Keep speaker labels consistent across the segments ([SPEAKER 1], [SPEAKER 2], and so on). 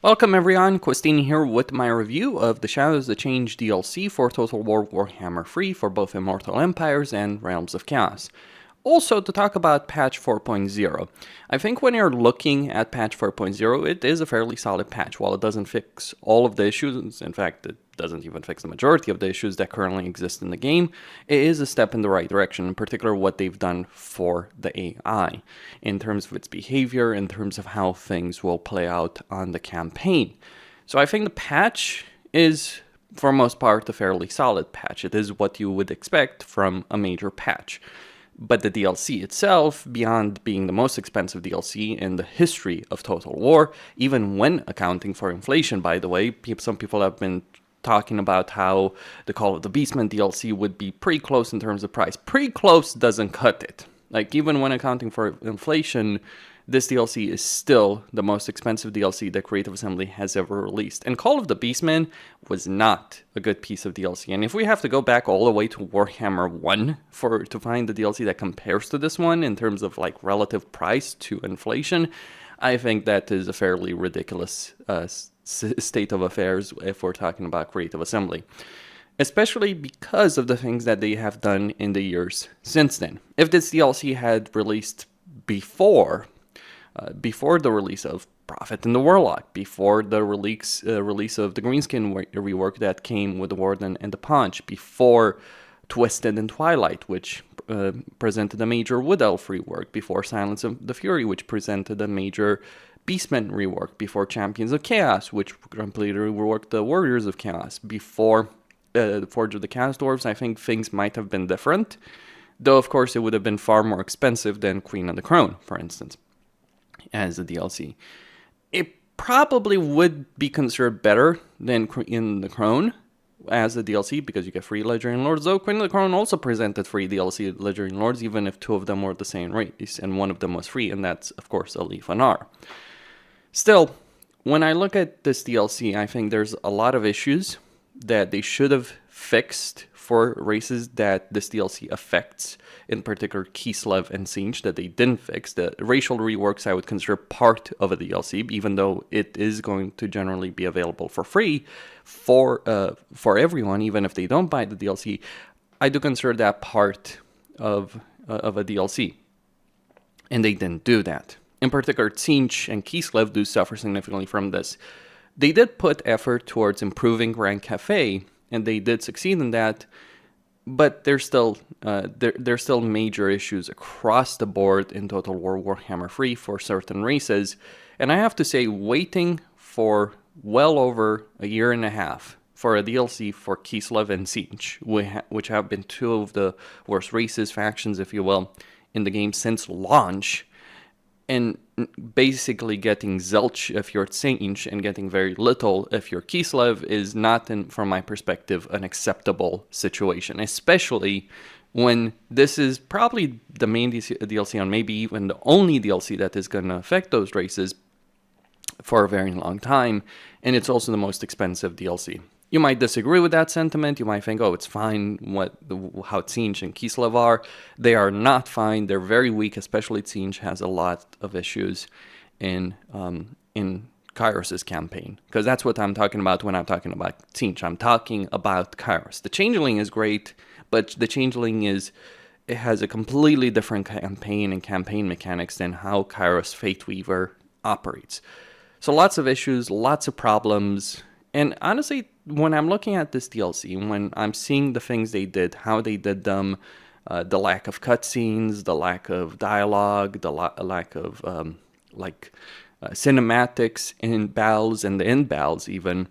[SPEAKER 1] Welcome everyone, Questini here with my review of the Shadows of Change DLC for Total War Warhammer 3 for both Immortal Empires and Realms of Chaos. Also, to talk about patch 4.0. I think when you're looking at patch 4.0, it is a fairly solid patch. While it doesn't fix all of the issues, in fact, it doesn't even fix the majority of the issues that currently exist in the game, it is a step in the right direction, in particular what they've done for the AI, in terms of its behavior, in terms of how things will play out on the campaign. So I think the patch is, for most part, a fairly solid patch. It is what you would expect from a major patch. But the DLC itself, beyond being the most expensive DLC in the history of Total War, even when accounting for inflation, by the way, some people have been talking about how the Call of the Beastmen DLC would be pretty close in terms of price. Pretty close doesn't cut it. Like, even when accounting for inflation, this DLC is still the most expensive DLC that Creative Assembly has ever released. And Call of the Beastmen was not a good piece of DLC. And if we have to go back all the way to Warhammer 1 to find the DLC that compares to this one in terms of like relative price to inflation, I think that is a fairly ridiculous state of affairs if we're talking about Creative Assembly. Especially because of the things that they have done in the years since then. If this DLC had released before the release of Prophet and the Warlock, before the release of the Greenskin rework that came with the Warden and the Punch, before Twisted and Twilight, which presented a major Wood Elf rework, before Silence of the Fury, which presented a major Beastmen rework, before Champions of Chaos, which completely reworked the Warriors of Chaos, before Forge of the Chaos Dwarves, I think things might have been different, though of course it would have been far more expensive than Queen of the Crown, for instance, as a DLC. It probably would be considered better than Queen of the Crown as a DLC because you get free Legendary Lords, though Queen of the Crown also presented free DLC Legendary Lords, even if two of them were the same race, and one of them was free, and that's of course Alif Anar. Still, when I look at this DLC, I think there's a lot of issues that they should have fixed for races that this DLC affects, in particular Kislev and Siege, that they didn't fix. The racial reworks I would consider part of a DLC, even though it is going to generally be available for free for everyone, even if they don't buy the DLC. I do consider that part of a DLC, and they didn't do that. In particular, Siege and Kislev do suffer significantly from this. They did put effort towards improving Grand Cafe, and they did succeed in that, but there's still major issues across the board in Total War Warhammer 3 for certain races, and I have to say, waiting for well over a year and a half for a DLC for Kislev and Siege, which have been two of the worst races, factions, if you will, in the game since launch, and basically getting zilch if you're Siege and getting very little if you're Kislev is not, from my perspective, an acceptable situation, especially when this is probably the main DLC, and maybe even the only DLC that is going to affect those races for a very long time, and it's also the most expensive DLC. You might disagree with that sentiment. You might think, oh, it's fine how Siege and Kislev are. They are not fine. They're very weak, especially Siege has a lot of issues in Kairos' campaign. Because that's what I'm talking about when I'm talking about Siege. I'm talking about Kairos. The Changeling is great, but the Changeling it has a completely different campaign and campaign mechanics than how Kairos Fate Weaver operates. So lots of issues, lots of problems, and honestly, when I'm looking at this DLC, when I'm seeing the things they did, how they did them, the lack of cutscenes, the lack of dialogue, the lack of cinematics in battles and the end battles even,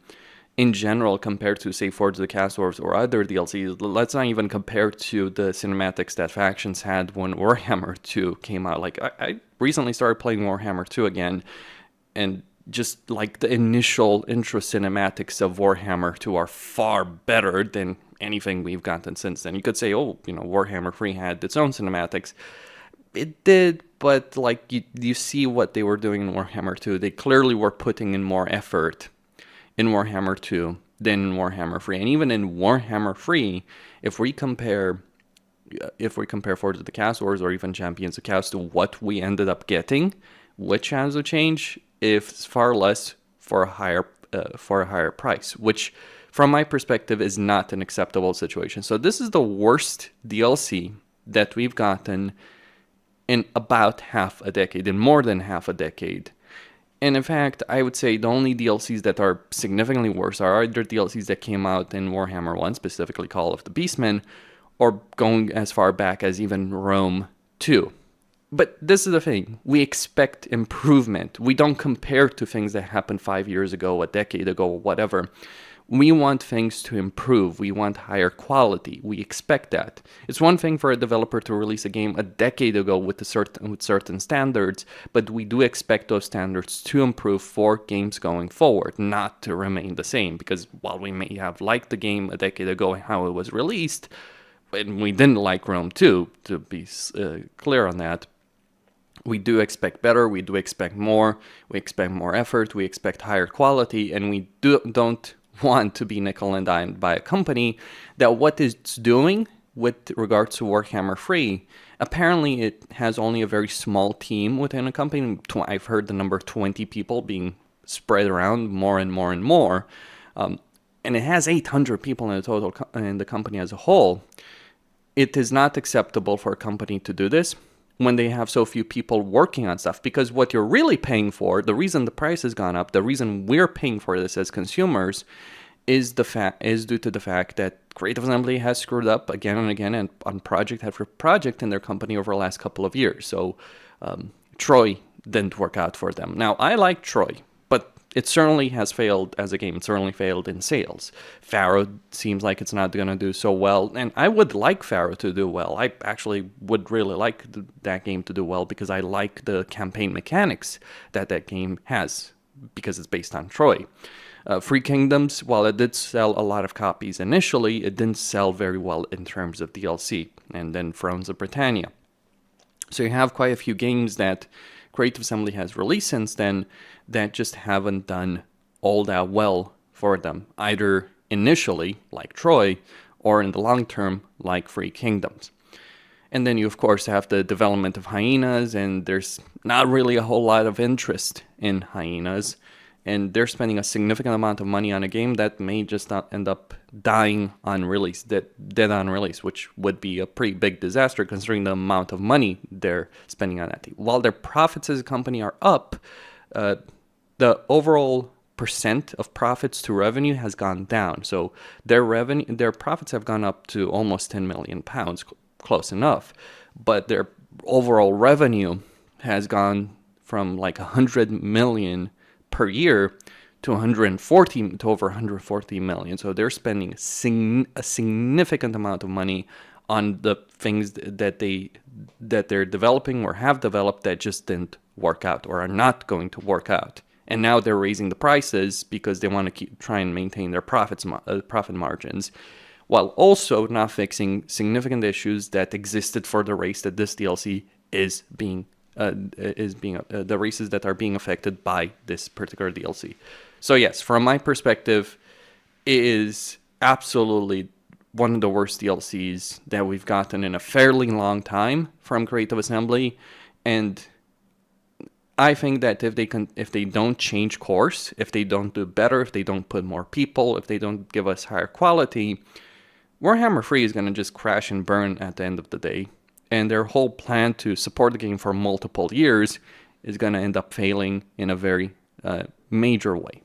[SPEAKER 1] in general, compared to, say, Forge of the Chaos Dwarves or other DLCs, let's not even compare to the cinematics that factions had when Warhammer 2 came out. Like, I recently started playing Warhammer 2 again, and just like the initial intro cinematics of Warhammer 2 are far better than anything we've gotten since then. You could say, oh, Warhammer 3 had its own cinematics. It did, but like you see what they were doing in Warhammer 2. They clearly were putting in more effort in Warhammer 2 than in Warhammer 3. And even in Warhammer 3, if we compare Forge of the Chaos Wars or even Champions of Chaos to what we ended up getting with Shadows of Change, it's far less for a higher price, which from my perspective is not an acceptable situation. So this is the worst DLC that we've gotten in about half a decade, in more than half a decade. And in fact, I would say the only DLCs that are significantly worse are either DLCs that came out in Warhammer 1, specifically Call of the Beastmen, or going as far back as even Rome 2. But this is the thing, we expect improvement. We don't compare to things that happened 5 years ago, a decade ago, whatever. We want things to improve. We want higher quality. We expect that. It's one thing for a developer to release a game a decade ago with certain standards, but we do expect those standards to improve for games going forward, not to remain the same. Because while we may have liked the game a decade ago and how it was released, and we didn't like Rome 2, to be clear on that, we do expect better, we do expect more, we expect more effort, we expect higher quality, and we don't want to be nickel and dimed by a company that what it's doing with regards to Warhammer 3, apparently it has only a very small team within a company. I've heard the number 20 people being spread around more and more and more, and it has 800 people in the total in the company as a whole. It is not acceptable for a company to do this when they have so few people working on stuff, because what you're really paying for, the reason the price has gone up, the reason we're paying for this as consumers, is due to the fact that Creative Assembly has screwed up again and again and on project after project in their company over the last couple of years. So Troy didn't work out for them. Now, I like Troy, but it certainly has failed as a game. It certainly failed in sales. Pharaoh seems like it's not going to do so well, and I would like Pharaoh to do well. I actually would really like that game to do well because I like the campaign mechanics that game has because it's based on Troy. Free Kingdoms, while it did sell a lot of copies initially, it didn't sell very well in terms of DLC, and then Thrones of Britannia. So you have quite a few games that Creative Assembly has released since then that just haven't done all that well for them, either initially, like Troy, or in the long term, like Free Kingdoms. And then you, of course, have the development of Hyenas, and there's not really a whole lot of interest in Hyenas, and they're spending a significant amount of money on a game that may just not end up dying on release, dead on release, which would be a pretty big disaster considering the amount of money they're spending on that. While their profits as a company are up, the overall percent of profits to revenue has gone down. So their profits have gone up to almost £10 million, close enough, but their overall revenue has gone from like 100 million per year to over 140 million. So they're spending a significant amount of money on the things that they're developing or have developed that just didn't work out or are not going to work out. And now they're raising the prices because they want to try and maintain their profit margins, while also not fixing significant issues that existed for the race that this DLC is being the races that are being affected by this particular DLC. So yes, from my perspective, it is absolutely one of the worst DLCs that we've gotten in a fairly long time from Creative Assembly, and I think that if they don't change course, if they don't do better, if they don't put more people, if they don't give us higher quality, Warhammer 3 is going to just crash and burn at the end of the day. And their whole plan to support the game for multiple years is going to end up failing in a very major way.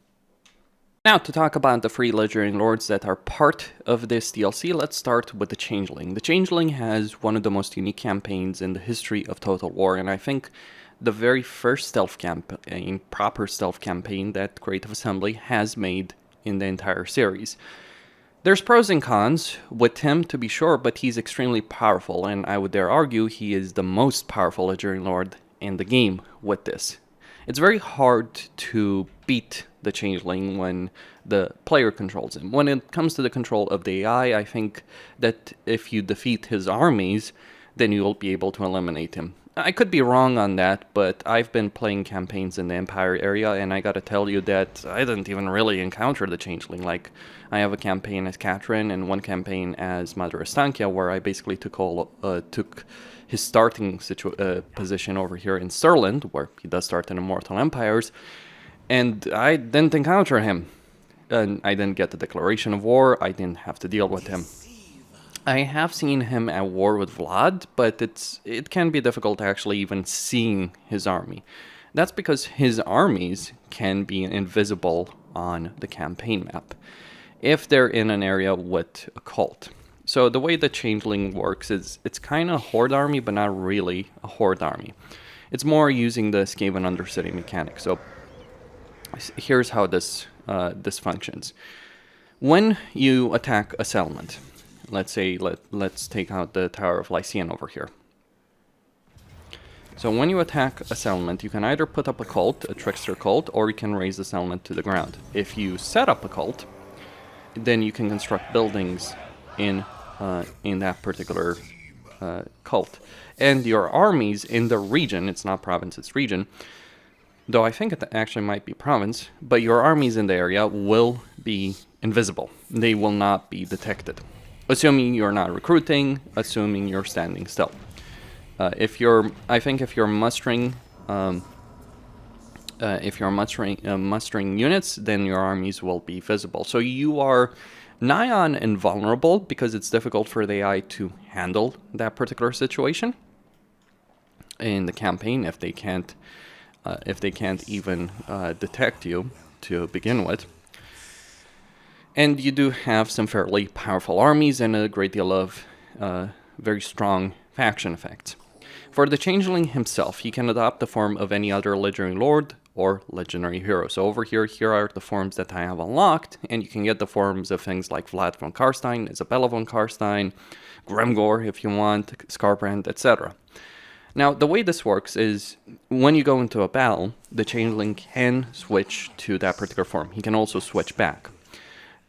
[SPEAKER 1] Now, to talk about the free Legendary Lords that are part of this DLC, let's start with the Changeling. The Changeling has one of the most unique campaigns in the history of Total War, and I think the very first stealth campaign, proper stealth campaign that Creative Assembly has made in the entire series. There's pros and cons with him, to be sure, but he's extremely powerful, and I would dare argue he is the most powerful Legendary Lord in the game with this. It's very hard to beat the Changeling when the player controls him. When it comes to the control of the AI, I think that if you defeat his armies, then you'll be able to eliminate him. I could be wrong on that, but I've been playing campaigns in the Empire area, and I gotta tell you that I didn't even really encounter the Changeling. Like, I have a campaign as Catherine and one campaign as Mother Ostankya, where I basically took his starting position over here in Stirland, where he does start in Immortal Empires, And I didn't encounter him. And I didn't get the declaration of war. I didn't have to deal with him. I have seen him at war with Vlad, but it can be difficult actually even seeing his army. That's because his armies can be invisible on the campaign map if they're in an area with a cult. So the way the Changeling works is it's kind of a horde army, but not really a horde army. It's more using the Skaven Undercity mechanic. So here's how this functions. When you attack a settlement, let's say let's take out the Tower of Lycian over here. So when you attack a settlement, you can either put up a cult, a trickster cult, or you can raise the settlement to the ground. If you set up a cult, then you can construct buildings in that particular cult. And your armies in the region, it's not province, it's region, though I think it actually might be province, but your armies in the area will be invisible. They will not be detected. Assuming you're not recruiting, assuming you're standing still. If you're mustering mustering units, then your armies will be visible. So you are nigh on invulnerable because it's difficult for the AI to handle that particular situation in the campaign if they can't even detect you to begin with. And you do have some fairly powerful armies and a great deal of very strong faction effects. For the Changeling himself, he can adopt the form of any other legendary lord or legendary hero. So over here are the forms that I have unlocked, and you can get the forms of things like Vlad von Karstein, Isabella von Karstein, Gremgor if you want, Skarbrand, etc. Now, the way this works is when you go into a battle, the Changeling can switch to that particular form. He can also switch back.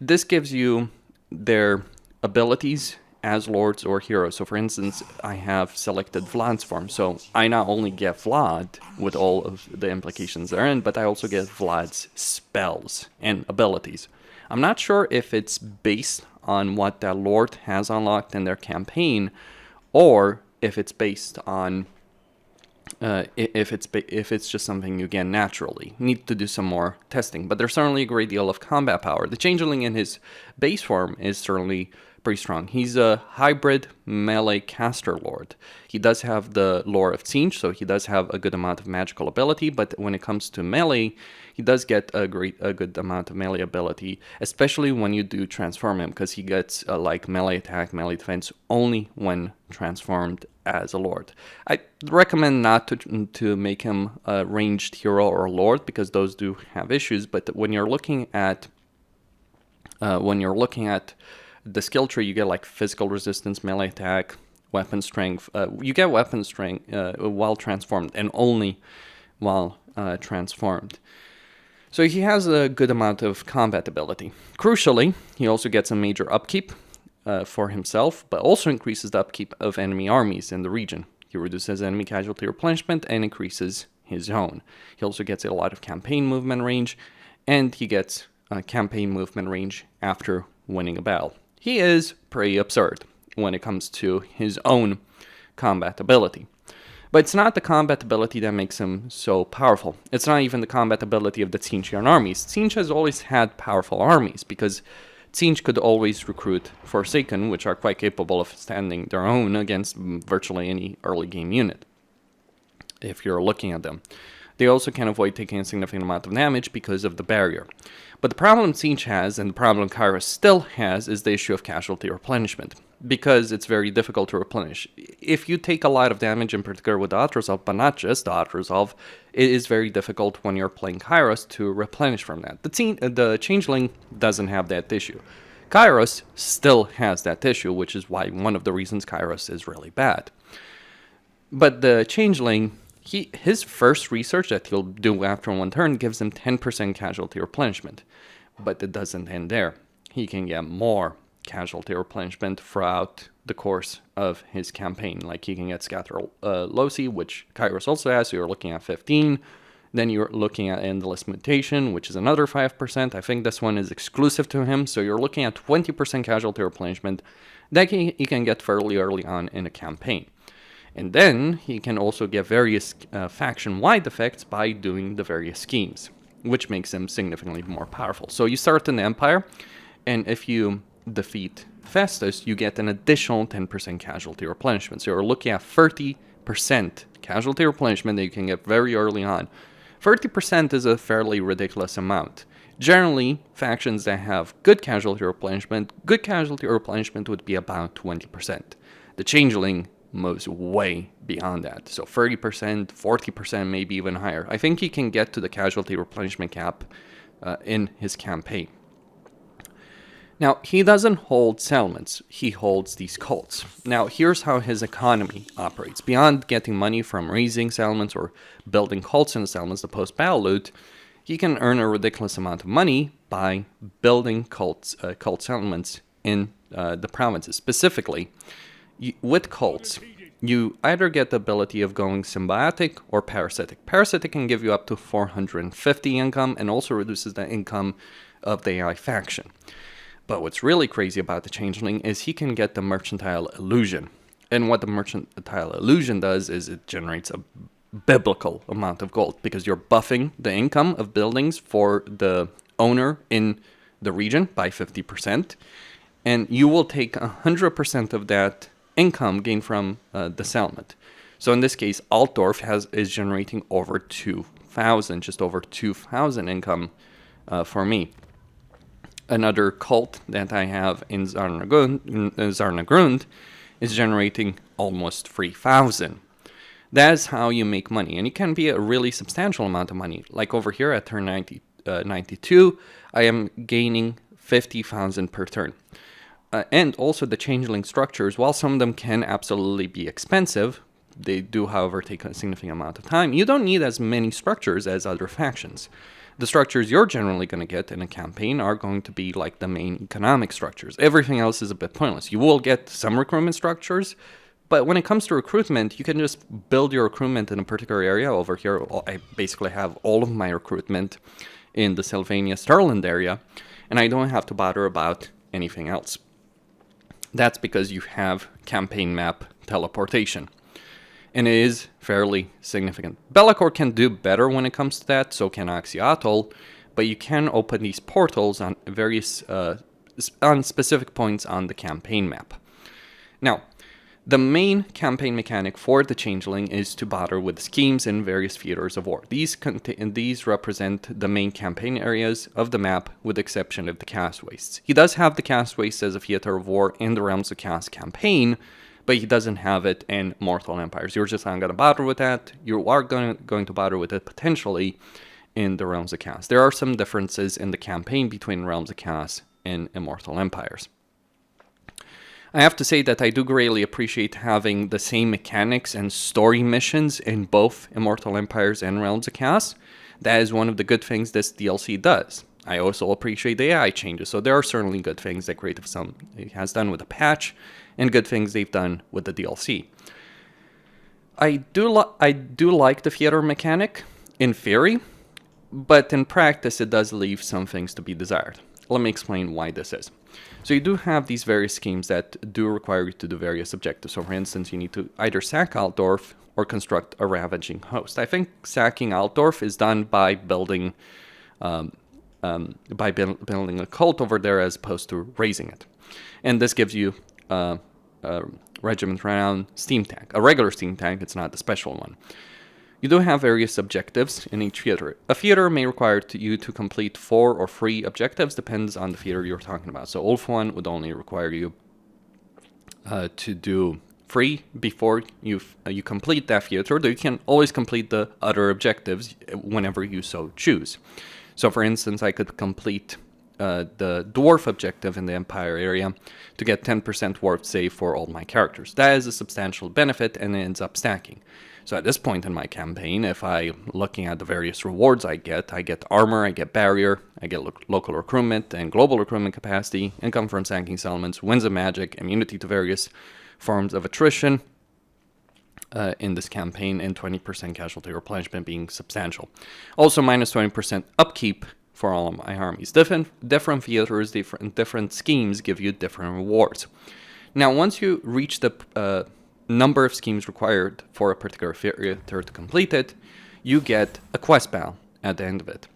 [SPEAKER 1] This gives you their abilities as lords or heroes. So for instance, I have selected Vlad's form. So I not only get Vlad with all of the implications therein, but I also get Vlad's spells and abilities. I'm not sure if it's based on what that lord has unlocked in their campaign, or if it's based on if it's just something you get naturally. Need to do some more testing, but there's certainly a great deal of combat power. The Changeling in his base form is certainly pretty strong. He's a hybrid melee caster lord. He does have the lore of Siege, so he does have a good amount of magical ability, but when it comes to melee, he does get a good amount of melee ability, especially when you do transform him, because he gets like melee attack, melee defense only when transformed as a lord. I recommend not to make him a ranged hero or lord, because those do have issues, but when you're looking at the skill tree, you get like physical resistance, melee attack, weapon strength. You get weapon strength while transformed, and only while transformed. So he has a good amount of combat ability. Crucially, he also gets a major upkeep for himself, but also increases the upkeep of enemy armies in the region. He reduces enemy casualty replenishment and increases his own. He also gets a lot of campaign movement range, and he gets campaign movement range after winning a battle. He is pretty absurd when it comes to his own combat ability. But it's not the combat ability that makes him so powerful. It's not even the combat ability of the Tzeentchian armies. Tzeentch has always had powerful armies, because Tzeentch could always recruit Forsaken, which are quite capable of standing their own against virtually any early game unit, if you're looking at them. They also can avoid taking a significant amount of damage because of the barrier. But the problem Tzeentch has, and the problem Kairos still has, is the issue of casualty replenishment, because it's very difficult to replenish. If you take a lot of damage, in particular with the auto-resolve, but not just the auto-resolve, it is very difficult when you're playing Kairos to replenish from that. The Changeling doesn't have that issue. Kairos still has that issue, which is why one of the reasons Kairos is really bad. But the Changeling, his first research that he'll do after one turn gives him 10% casualty replenishment. But it doesn't end there. He can get more casualty replenishment throughout the course of his campaign. Like he can get Scatter Loci, which Kairos also has, so you're looking at 15. Then you're looking at Endless Mutation, which is another 5%. I think this one is exclusive to him, so you're looking at 20% casualty replenishment that he can get fairly early on in a campaign. And then he can also get various faction-wide effects by doing the various schemes. which makes him significantly more powerful. So you start in the Empire, and if you defeat Festus, you get an additional 10% casualty replenishment. So you're looking at 30% casualty replenishment that you can get very early on. 30% is a fairly ridiculous amount. Generally, factions that have good casualty replenishment would be about 20%. The Changeling moves way beyond that. So 30%, 40%, maybe even higher. I think he can get to the casualty replenishment cap in his campaign. Now, he doesn't hold settlements. He holds these cults. Now, here's how his economy operates. Beyond getting money from raising settlements or building cults in the settlements, the post-battle loot, he can earn a ridiculous amount of money by building cult settlements in the provinces. Specifically, with cults, you either get the ability of going symbiotic or parasitic. Parasitic can give you up to 450 income and also reduces the income of the AI faction. But what's really crazy about the Changeling is he can get the Mercantile Illusion. And what the Mercantile Illusion does is it generates a biblical amount of gold because you're buffing the income of buildings for the owner in the region by 50%. And you will take 100% of that income gained from the settlement. So in this case, Altdorf is generating over 2,000, just over 2,000 income for me. Another cult that I have in Zarnagrund is generating almost 3,000. That's how you make money, and it can be a really substantial amount of money. Like over here at turn 92, I am gaining 50,000 per turn. And also the Changeling structures, while some of them can absolutely be expensive, they do, however, take a significant amount of time. You don't need as many structures as other factions. The structures you're generally going to get in a campaign are going to be like the main economic structures. Everything else is a bit pointless. You will get some recruitment structures, but when it comes to recruitment, you can just build your recruitment in a particular area. Over here, I basically have all of my recruitment in the Sylvania Sterland area, and I don't have to bother about anything else. That's because you have campaign map teleportation. And it is fairly significant. Be'lakor can do better when it comes to that, so can Oxyatl, but you can open these portals on various on specific points on the campaign map. Now, the main campaign mechanic for the Changeling is to bother with schemes in various theaters of war. These represent the main campaign areas of the map, with the exception of the Cast Wastes. He does have the Cast Wastes as a theater of war in the Realms of Chaos campaign, but he doesn't have it in Mortal Empires. You're just not going to bother with that. You are going to bother with it potentially in the Realms of Chaos. There are some differences in the campaign between Realms of Chaos and Immortal Empires. I have to say that I do greatly appreciate having the same mechanics and story missions in both Immortal Empires and Realms of Chaos. That is one of the good things this DLC does. I also appreciate the AI changes, so there are certainly good things that Creative has done with the patch, and good things they've done with the DLC. I do like the theater mechanic, in theory, but in practice it does leave some things to be desired. Let me explain why this is. So you do have these various schemes that do require you to do various objectives. So for instance, you need to either sack Altdorf or construct a ravaging host. I think sacking Altdorf is done by building building a cult over there as opposed to raising it. And this gives you a regiment renown steam tank, a regular steam tank. It's not the special one. You do have various objectives in each theater. A theater may require you to complete 4 or 3 objectives, depends on the theater you're talking about. So Ulf 1 would only require you to do 3 before you complete that theater, though you can always complete the other objectives whenever you so choose. So for instance, I could complete the dwarf objective in the Empire area to get 10% warp save for all my characters. That is a substantial benefit and it ends up stacking. So at this point in my campaign, if I'm looking at the various rewards I get armor, I get barrier, I get local recruitment and global recruitment capacity, income from sacking settlements, winds of magic, immunity to various forms of attrition in this campaign, and 20% casualty replenishment being substantial. Also minus 20% upkeep for all of my armies. Different theaters, different schemes give you different rewards. Now, once you reach the number of schemes required for a particular theater to complete it, you get a quest bell at the end of it.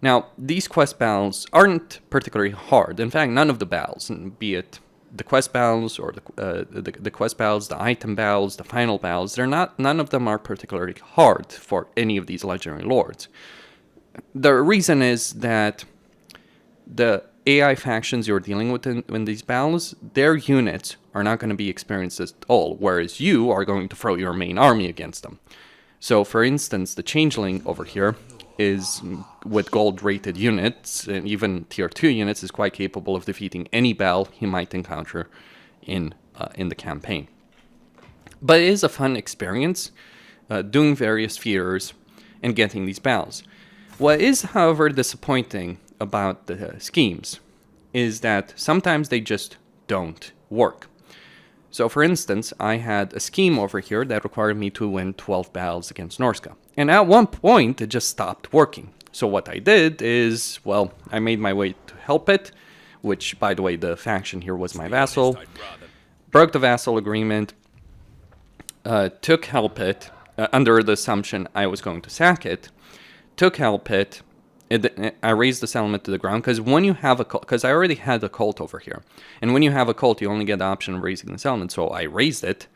[SPEAKER 1] Now, these quest battles aren't particularly hard. In fact, none of the battles, be it the quest battles or the quest battles, the item battles, the final battles, none of them are particularly hard for any of these legendary lords. The reason is that the AI factions you're dealing with in these battles, their units are not going to be experienced at all, whereas you are going to throw your main army against them. So, for instance, the Changeling over here is, with gold-rated units, and even tier 2 units, is quite capable of defeating any battle he might encounter in the campaign. But it is a fun experience, doing various features and getting these battles. What is, however, disappointing about the schemes is that sometimes they just don't work. So, for instance, I had a scheme over here that required me to win 12 battles against Norska. And at one point, it just stopped working. So what I did is, well, I made my way to help it, which, by the way, the faction here was my vassal. Broke the vassal agreement, took help it, under the assumption I was going to sack it, took help it. I raised the settlement to the ground, because when you have a cult, because I already had a cult over here, and when you have a cult, you only get the option of raising the settlement, so I raised it,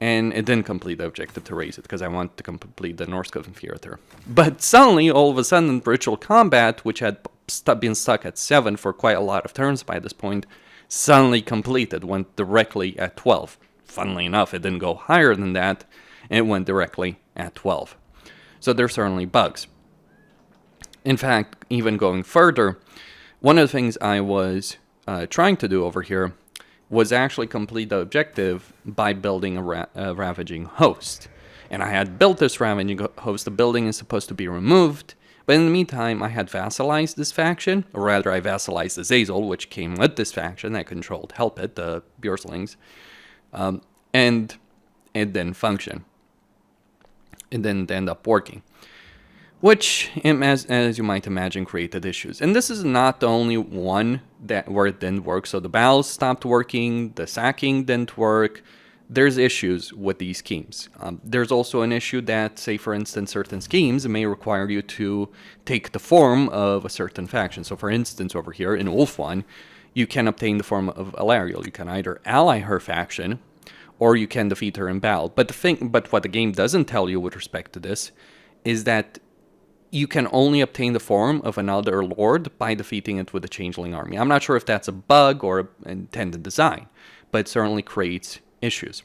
[SPEAKER 1] and it didn't complete the objective to raise it, because I wanted to complete the Norse Coven Theater. But suddenly, all of a sudden, Ritual Combat, which had been stuck at 7 for quite a lot of turns by this point, suddenly completed, went directly at 12. Funnily enough, it didn't go higher than that, and it went directly at 12. So there's certainly bugs. In fact, even going further, one of the things I was trying to do over here was actually complete the objective by building a ravaging host. And I had built this ravaging host. The building is supposed to be removed, but in the meantime, I had vassalized this faction, or rather, I vassalized the Zazel, which came with this faction that controlled Helpit, the Bjorslings, and it didn't function. It didn't end up working. Which, as you might imagine, created issues. And this is not the only one where it didn't work. So the battles stopped working, the sacking didn't work. There's issues with these schemes. There's also an issue that, say for instance, certain schemes may require you to take the form of a certain faction. So for instance, over here in Wolf 1, you can obtain the form of Alariel. You can either ally her faction, or you can defeat her in battle. But what the game doesn't tell you with respect to this is that you can only obtain the form of another lord by defeating it with a Changeling army. I'm not sure if that's a bug or an intended design, but it certainly creates issues.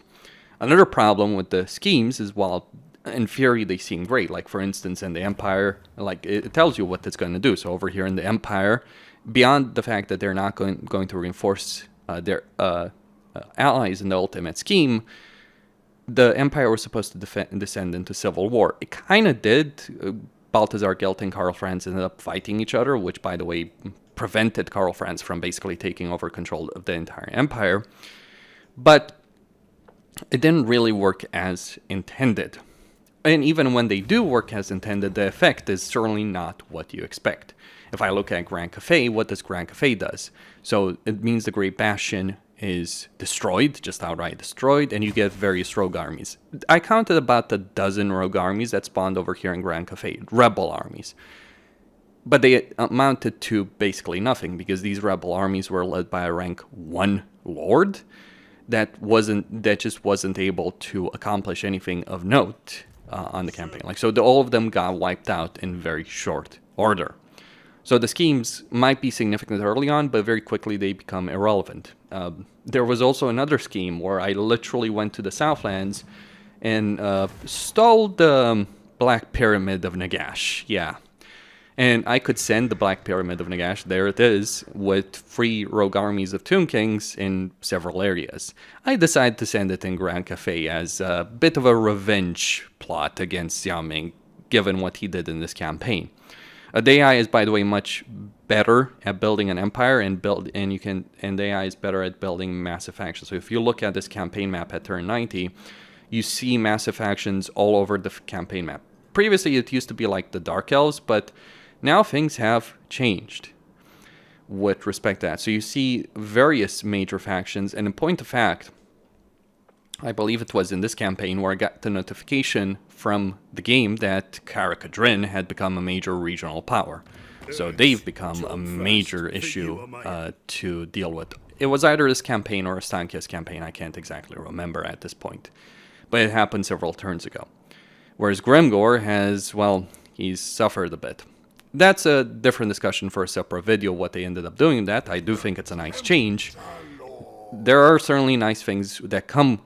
[SPEAKER 1] Another problem with the schemes is, while in theory they seem great, like for instance in the Empire, like it tells you what it's going to do. So over here in the Empire, beyond the fact that they're not going to reinforce their allies in the ultimate scheme, the Empire was supposed to descend into civil war. It kind of did. Balthazar Gelt and Karl Franz ended up fighting each other, which, by the way, prevented Karl Franz from basically taking over control of the entire empire. But it didn't really work as intended. And even when they do work as intended, the effect is certainly not what you expect. If I look at Grand Café, what does Grand Café does? So it means the Great Bastion is destroyed, just outright destroyed, and you get various rogue armies. I counted about a dozen rogue armies that spawned over here in Grand Café, rebel armies. But they amounted to basically nothing, because these rebel armies were led by a rank 1 lord that just wasn't able to accomplish anything of note on the campaign. So all of them got wiped out in very short order. So the schemes might be significant early on, but very quickly they become irrelevant. There was also another scheme where I literally went to the Southlands and stole the Black Pyramid of Nagash. Yeah. And I could send the Black Pyramid of Nagash, there it is, with 3 rogue armies of Tomb Kings in several areas. I decided to send it in Grand Café as a bit of a revenge plot against Xiaoming, given what he did in this campaign. The AI is, by the way, much better at building an empire, and the AI is better at building massive factions. So if you look at this campaign map at turn 90, you see massive factions all over the campaign map. Previously, it used to be like the Dark Elves, but now things have changed with respect to that. So you see various major factions, and in point of fact, I believe it was in this campaign where I got the notification from the game that Karakadrin had become a major regional power. So they've become a major issue to deal with. It was either this campaign or Ostankya's campaign, I can't exactly remember at this point. But it happened several turns ago. Whereas Grimgor has, well, he's suffered a bit. That's a different discussion for a separate video, what they ended up doing with that. I do think it's a nice change. There are certainly nice things that come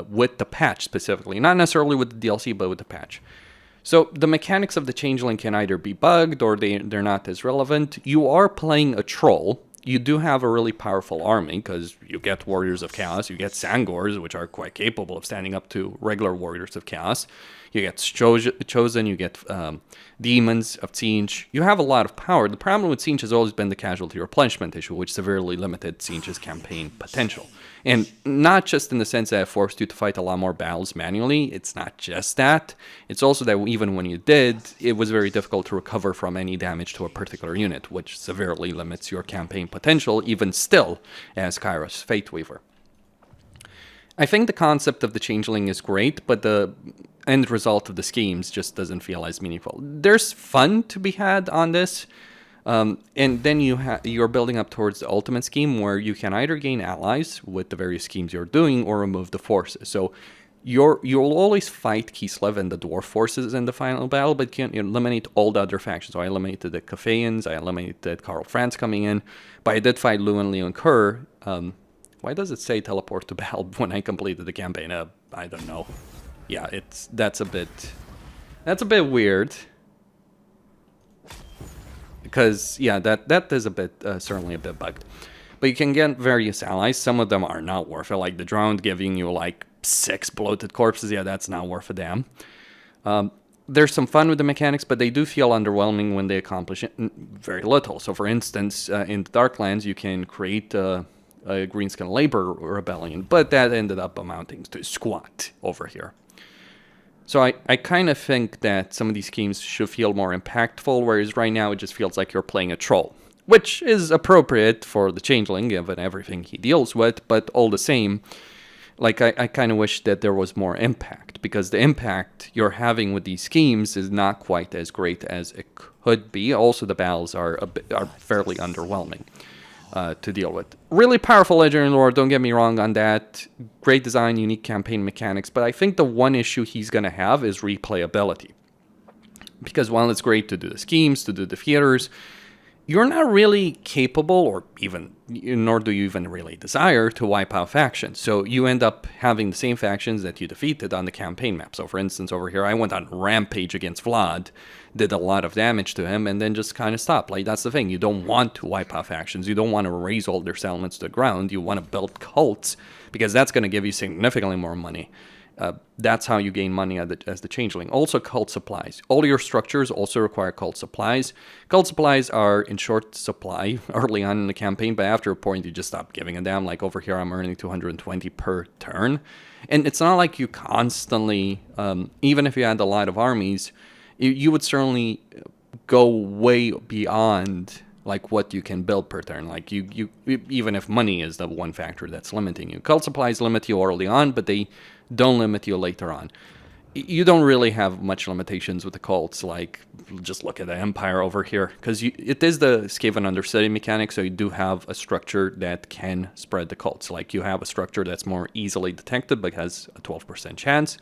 [SPEAKER 1] with the patch specifically. Not necessarily with the DLC, but with the patch. So the mechanics of the Changeling can either be bugged or they're not as relevant. You are playing a troll. You do have a really powerful army because you get Warriors of Chaos. You get Sangors, which are quite capable of standing up to regular Warriors of Chaos. You get Chosen, you get Demons of Siege. You have a lot of power. The problem with Siege has always been the casualty replenishment issue, which severely limited Siege's campaign potential. And not just in the sense that it forced you to fight a lot more battles manually. It's not just that. It's also that even when you did, it was very difficult to recover from any damage to a particular unit, which severely limits your campaign potential, even still, as Kairos Fate Weaver. I think the concept of the Changeling is great, but the end result of the schemes just doesn't feel as meaningful. There's fun to be had on this, and then you're building up towards the ultimate scheme where you can either gain allies with the various schemes you're doing or remove the forces. So you'll always fight Kislev and the dwarf forces in the final battle, but you can eliminate all the other factions. So I eliminated the Caphaians, I eliminated Karl Franz coming in, but I did fight Lou and Leon Kerr. Why does it say teleport to battle when I completed the campaign? I don't know. Yeah, that's a bit weird. Because yeah, that is a bit certainly a bit bugged. But you can get various allies. Some of them are not worth it, like the Drowned giving you like 6 bloated corpses. Yeah, that's not worth a damn. There's some fun with the mechanics, but they do feel underwhelming when they accomplish very little. So for instance, in the Darklands, you can create a Greenskin Labor Rebellion, but that ended up amounting to squat over here. So I kind of think that some of these schemes should feel more impactful, whereas right now it just feels like you're playing a troll, which is appropriate for the Changeling, given everything he deals with, but all the same, like I kind of wish that there was more impact, because the impact you're having with these schemes is not quite as great as it could be. Also, the battles are fairly underwhelming to deal with. Really powerful legendary lore, don't get me wrong on that. Great design, unique campaign mechanics, but I think the one issue he's going to have is replayability. Because while it's great to do the schemes, to do the theaters, you're not really capable, or even, nor do you even really desire, to wipe out factions. So you end up having the same factions that you defeated on the campaign map. So for instance, over here, I went on Rampage against Vlad, did a lot of damage to him, and then just kind of stopped. Like, that's the thing. You don't want to wipe out factions. You don't want to raise all their settlements to the ground. You want to build cults, because that's going to give you significantly more money. That's how you gain money as the Changeling. Also, cult supplies. All your structures also require cult supplies. Cult supplies are in short supply early on in the campaign, but after a point, you just stop giving a damn. Like over here, I'm earning 220 per turn. And it's not like you constantly, even if you had a lot of armies, you would certainly go way beyond like what you can build per turn. Like you even if money is the one factor that's limiting you. Cult supplies limit you early on, but they don't limit you later on. You don't really have much limitations with the cults. Like, just look at the Empire over here, because it is the Skaven Undercity mechanic, so you do have a structure that can spread the cults. Like, you have a structure that's more easily detected but has a 12% chance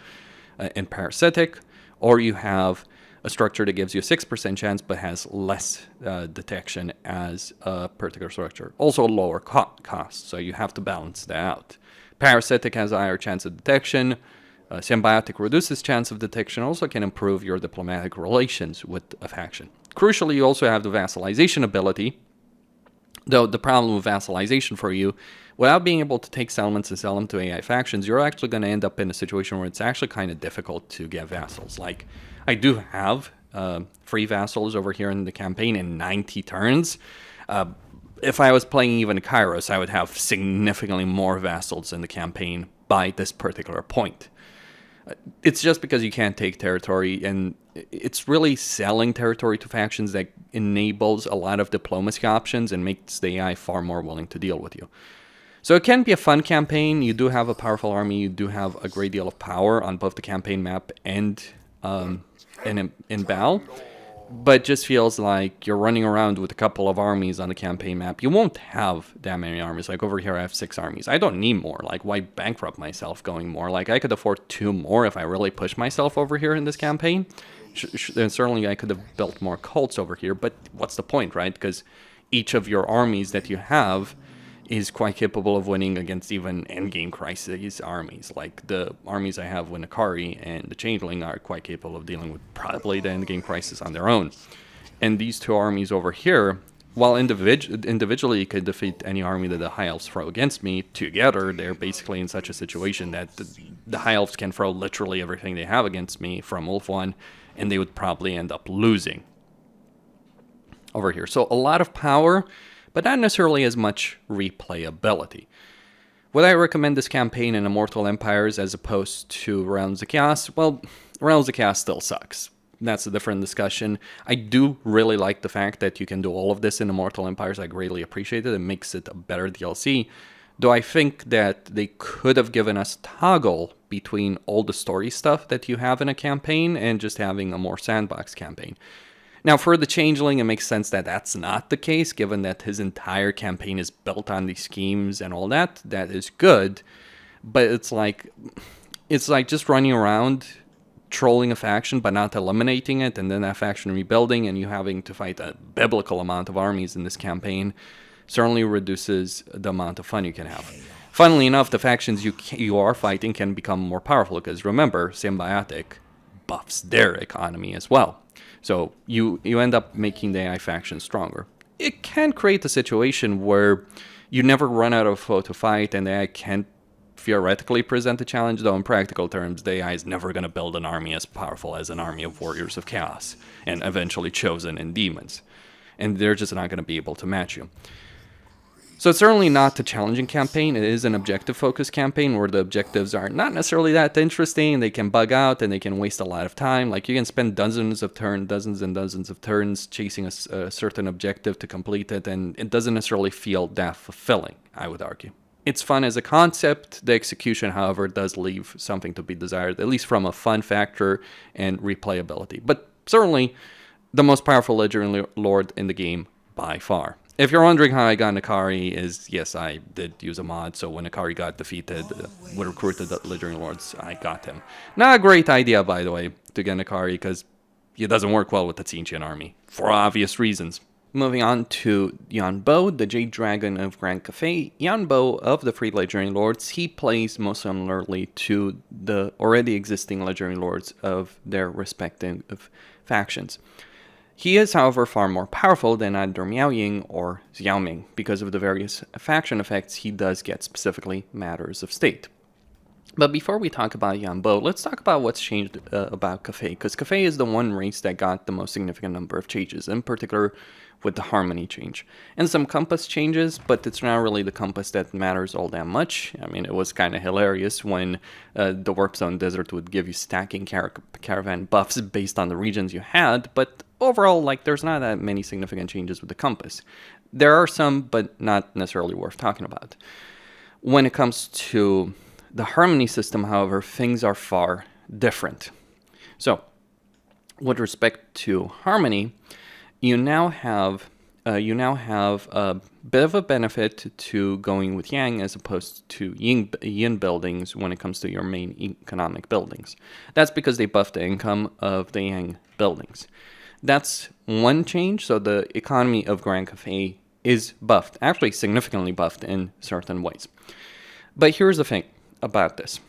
[SPEAKER 1] in Parasitic, or you have a structure that gives you a 6% chance but has less detection as a particular structure. Also lower cost, so you have to balance that out. Parasitic has a higher chance of detection. Symbiotic reduces chance of detection, also can improve your diplomatic relations with a faction. Crucially, you also have the vassalization ability, though the problem with vassalization for you, without being able to take settlements and sell them to AI factions, you're actually going to end up in a situation where it's actually kind of difficult to get vassals. Like, I do have 3 vassals over here in the campaign in 90 turns. If I was playing even Kairos, I would have significantly more vassals in the campaign by this particular point. It's just because you can't take territory, and it's really selling territory to factions that enables a lot of diplomacy options and makes the AI far more willing to deal with you. So it can be a fun campaign. You do have a powerful army. You do have a great deal of power on both the campaign map and in battle. but just feels like you're running around with a couple of armies on the campaign map. You won't have that many armies. Like over here I have 6 armies. I don't need more. Like, why bankrupt myself going more? Like, I could afford 2 more if I really push myself over here in this campaign. And certainly I could have built more cults over here, but what's the point, right? Because each of your armies that you have is quite capable of winning against even endgame crisis armies. Like, the armies I have with Akari and the Changeling are quite capable of dealing with probably the endgame crisis on their own. And these 2 armies over here, while individually could defeat any army that the High Elves throw against me, together they're basically in such a situation that the High Elves can throw literally everything they have against me from Wolf 1, and they would probably end up losing over here. So a lot of power, but not necessarily as much replayability. Would I recommend this campaign in Immortal Empires as opposed to Realms of Chaos? Well, Realms of Chaos still sucks. That's a different discussion. I do really like the fact that you can do all of this in Immortal Empires. I greatly appreciate it. It makes it a better DLC. Though I think that they could have given us toggle between all the story stuff that you have in a campaign and just having a more sandbox campaign. Now, for the Changeling, it makes sense that that's not the case, given that his entire campaign is built on these schemes and all that. That is good, but it's like just running around, trolling a faction, but not eliminating it, and then that faction rebuilding, and you having to fight a biblical amount of armies in this campaign certainly reduces the amount of fun you can have. Funnily enough, the factions you are fighting can become more powerful, because remember, Symbiotic buffs their economy as well. So you end up making the AI faction stronger. It can create a situation where you never run out of foe to fight, and the AI can theoretically present a challenge, though in practical terms, the AI is never going to build an army as powerful as an army of Warriors of Chaos, and eventually Chosen and Demons. And they're just not going to be able to match you. So it's certainly not a challenging campaign. It is an objective-focused campaign where the objectives are not necessarily that interesting. They can bug out and they can waste a lot of time. Like, you can spend dozens and dozens of turns chasing a certain objective to complete it, and it doesn't necessarily feel that fulfilling, I would argue. It's fun as a concept. The execution, however, does leave something to be desired, at least from a fun factor and replayability. But certainly the most powerful Legendary Lord in the game by far. If you're wondering how I got Akari, is yes, I did use a mod, so when Akari got defeated, we recruited the Legendary Lords, I got him. Not a great idea, by the way, to get Akari, because it doesn't work well with the Tzeentchian army, for obvious reasons. Moving on to Yuan Bo, the Jade Dragon of Grand Cafe. Yuan Bo, of the 3 Legendary Lords, he plays most similarly to the already existing Legendary Lords of their respective factions. He is, however, far more powerful than either Miao Ying or Xiaoming, because of the various faction effects he does get, specifically matters of state. But before we talk about Yuan Bo, let's talk about what's changed about Cafe, because Cafe is the one race that got the most significant number of changes, in particular with the Harmony change. And some compass changes, but it's not really the compass that matters all that much. I mean, it was kind of hilarious when the Warp Zone Desert would give you stacking caravan buffs based on the regions you had, but overall, like, there's not that many significant changes with the compass. There are some, but not necessarily worth talking about. When it comes to the Harmony system, however, things are far different. So, with respect to Harmony, you now have a bit of a benefit to going with Yang as opposed to Yin buildings when it comes to your main economic buildings. That's because they buff the income of the Yang buildings. That's one change, so the economy of Grand Cafe is buffed, actually significantly buffed in certain ways. But here's the thing about this.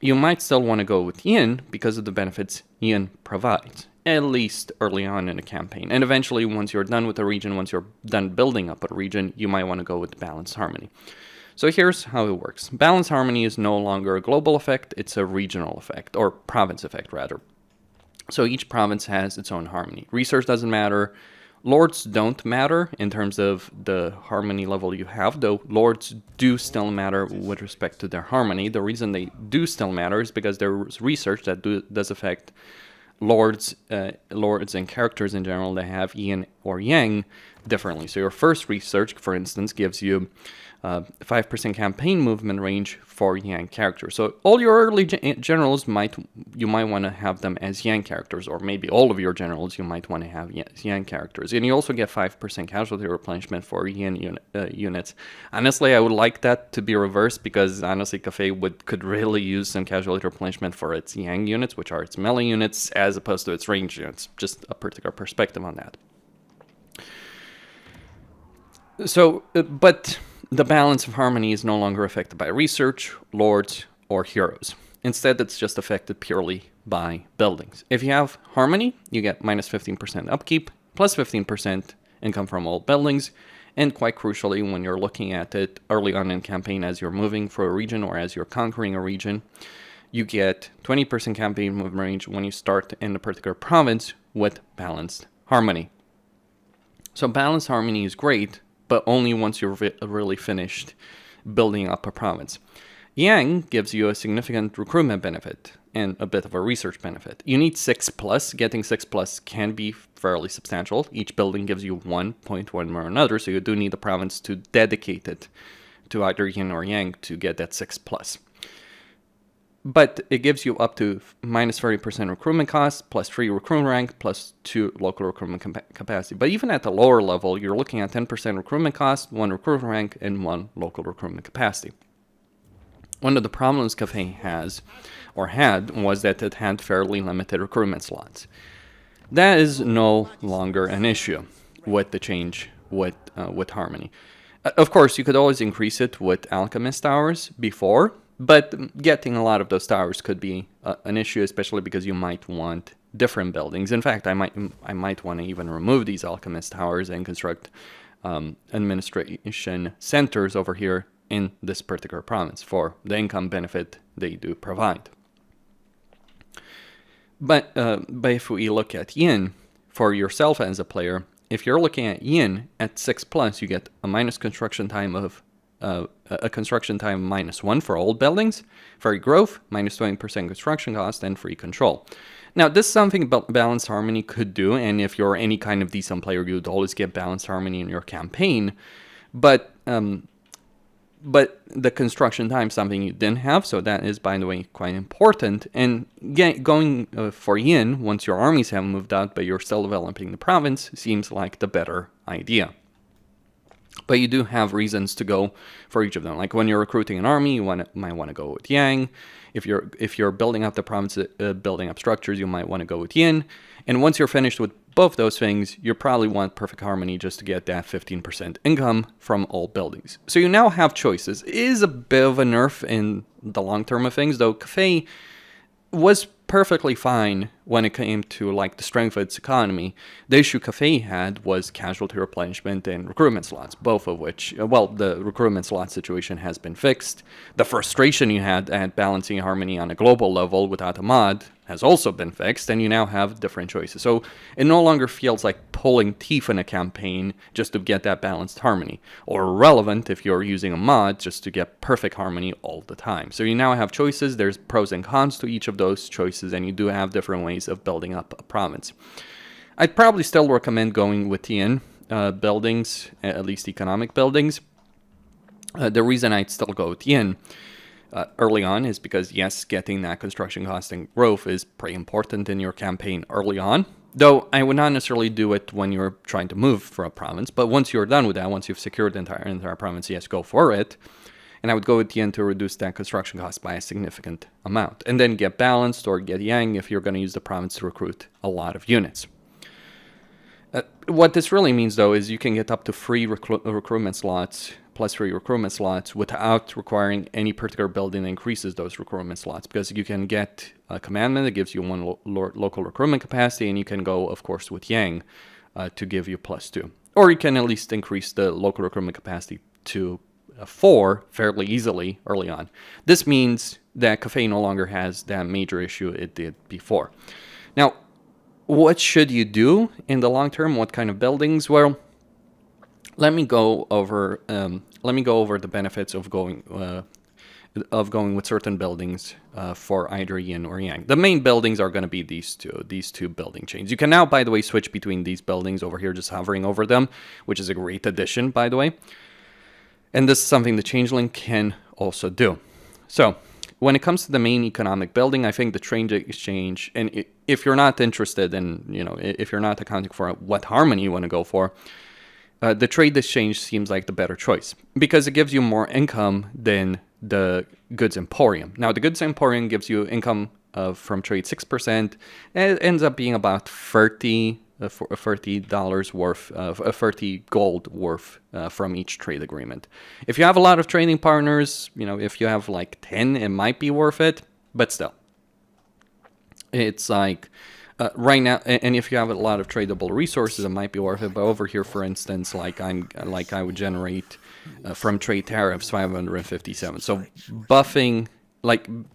[SPEAKER 1] You might still want to go with Yin because of the benefits Yin provides, at least early on in a campaign. And eventually, once you're done with a region, once you're done building up a region, you might want to go with Balanced Harmony. So here's how it works. Balanced Harmony is no longer a global effect, it's a regional effect, or province effect rather. So each province has its own harmony. Research doesn't matter. Lords don't matter in terms of the harmony level you have, though lords do still matter with respect to their harmony. The reason they do still matter is because there's research that does affect lords and characters in general that have Yin or yang differently. So your first research, for instance, gives you 5% campaign movement range for yang characters. So all your early generals you might want to have them as yang characters, or maybe all of your generals you might want to have yang characters. And you also get 5% casualty replenishment for yin units. Honestly, I would like that to be reversed, because honestly, Cafe could really use some casualty replenishment for its yang units, which are its melee units, as opposed to its range units. Just a particular perspective on that. So, but the balance of harmony is no longer affected by research, lords, or heroes. Instead, it's just affected purely by buildings. If you have harmony, you get minus 15% upkeep, plus 15% income from all buildings, and quite crucially, when you're looking at it early on in campaign as you're moving for a region or as you're conquering a region, you get 20% campaign movement range when you start in a particular province with balanced harmony. So balanced harmony is great, but only once you're really finished building up a province. Yang gives you a significant recruitment benefit and a bit of a research benefit. You need 6+. Getting 6+ can be fairly substantial. Each building gives you 1 point, one or another, so you do need a province to dedicate it to either yin or yang to get that 6+. But it gives you up to minus 30% recruitment cost, plus 3 recruitment rank, plus 2 local recruitment capacity. But even at the lower level, you're looking at 10% recruitment cost, 1 recruitment rank, and 1 local recruitment capacity. One of the problems Cafe has, or had, was that it had fairly limited recruitment slots. That is no longer an issue with the change with Harmony. Of course, you could always increase it with Alchemist Towers before, but getting a lot of those towers could be an issue, especially because you might want different buildings. In fact, I might want to even remove these Alchemist Towers and construct administration centers over here in this particular province for the income benefit they do provide. But if we look at Yin, for yourself as a player, if you're looking at Yin at 6+, you get a minus construction time of a construction time -1 for old buildings, free growth, minus 20% construction cost, and free control. Now, this is something Balanced Harmony could do, and if you're any kind of decent player, you'd always get Balanced Harmony in your campaign, but the construction time is something you didn't have, so that is, by the way, quite important. And going for Yin, once your armies have moved out, but you're still developing the province, seems like the better idea. But you do have reasons to go for each of them. Like when you're recruiting an army, you might want to go with Yang. If you're building up the province, building up structures, you might want to go with Yin. And once you're finished with both those things, you probably want Perfect Harmony just to get that 15% income from all buildings. So you now have choices. It is a bit of a nerf in the long term of things, though Cafe was perfectly fine when it came to like the strength of its economy. The issue Cafe had was casualty replenishment and recruitment slots, both of which, well, the recruitment slot situation has been fixed. The frustration you had at balancing Harmony on a global level without a mod has also been fixed, and you now have different choices. So it no longer feels like pulling teeth in a campaign just to get that balanced Harmony, or relevant if you're using a mod just to get perfect Harmony all the time. So you now have choices. There's pros and cons to each of those choices, and you do have different ways of building up a province. I'd probably still recommend going with Yin buildings, at least economic buildings. The reason I'd still go with Yin early on is because, yes, getting that construction cost and growth is pretty important in your campaign early on. Though I would not necessarily do it when you're trying to move for a province. But once you're done with that, once you've secured the entire province, yes, go for it. And I would go with Yin to reduce that construction cost by a significant amount. And then get balanced or get Yang if you're going to use the province to recruit a lot of units. What this really means, though, is you can get up to free recruitment slots, plus 3 recruitment slots, without requiring any particular building that increases those recruitment slots. Because you can get a commandment that gives you 1 local recruitment capacity, and you can go, of course, with Yang to give you +2. Or you can at least increase the local recruitment capacity to 4 fairly easily early on. This means that Cafe no longer has that major issue it did before. Now, what should you do in the long term? What kind of buildings? Well, let me go over the benefits of going of going with certain buildings for either yin or yang. The main buildings are going to be these two building chains. You can now, by the way, switch between these buildings over here, just hovering over them, which is a great addition, by the way. And this is something the Changeling can also do. So when it comes to the main economic building, I think the trade exchange, and if you're not interested in, if you're not accounting for what harmony you want to go for, the trade exchange seems like the better choice because it gives you more income than the goods emporium. Now, the goods emporium gives you income from trade 6%, and it ends up being about $30 worth of 30 gold worth from each trade agreement. If you have a lot of trading partners, if you have like 10, it might be worth it, but still, it's like right now, and if you have a lot of tradable resources, it might be worth it. But over here, for instance, I would generate from trade tariffs 557. So buffing,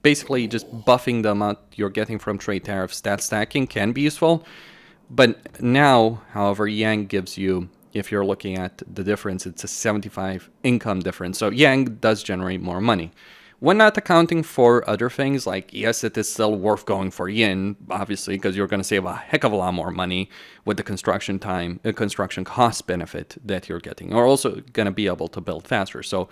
[SPEAKER 1] basically just buffing the amount you're getting from trade tariffs, stat stacking can be useful. But now, however, Yang gives you, if you're looking at the difference, it's a 75 income difference. So Yang does generate more money. When not accounting for other things, yes, it is still worth going for yin, obviously, because you're going to save a heck of a lot more money with the construction cost benefit that you're getting. You're also going to be able to build faster. So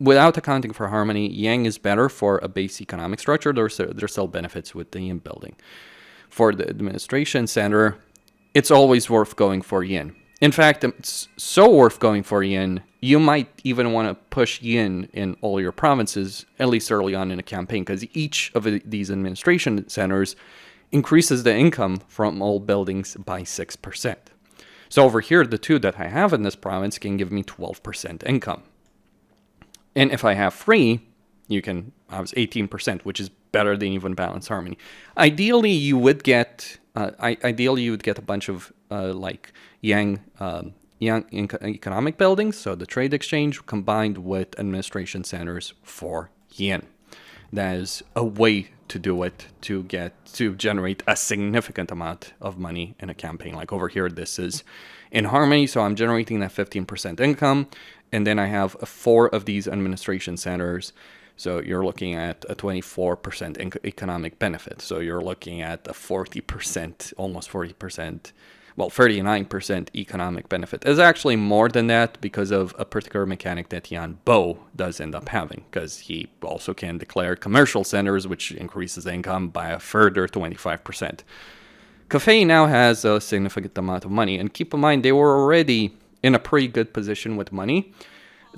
[SPEAKER 1] without accounting for harmony, yang is better for a base economic structure. There's still benefits with the yin building. For the administration center, it's always worth going for yin. In fact, it's so worth going for yin, you might even want to push yin in all your provinces, at least early on in a campaign, because each of these administration centers increases the income from all buildings by 6%. So over here, the two that I have in this province can give me 12% income. And if I have 3, you can have 18%, which is better than even balanced harmony. Ideally, you would get a bunch of yang economic buildings, so the trade exchange combined with administration centers for yin. That is a way to do it to generate a significant amount of money in a campaign. Like over here, this is in harmony, so I'm generating that 15% income, and then I have 4 of these administration centers. So you're looking at a 24% economic benefit. So you're looking at a 40%, almost 40%, well, 39% economic benefit. It's actually more than that because of a particular mechanic that Yuan Bo does end up having, because he also can declare commercial centers, which increases the income by a further 25%. Cafe now has a significant amount of money, and keep in mind they were already in a pretty good position with money.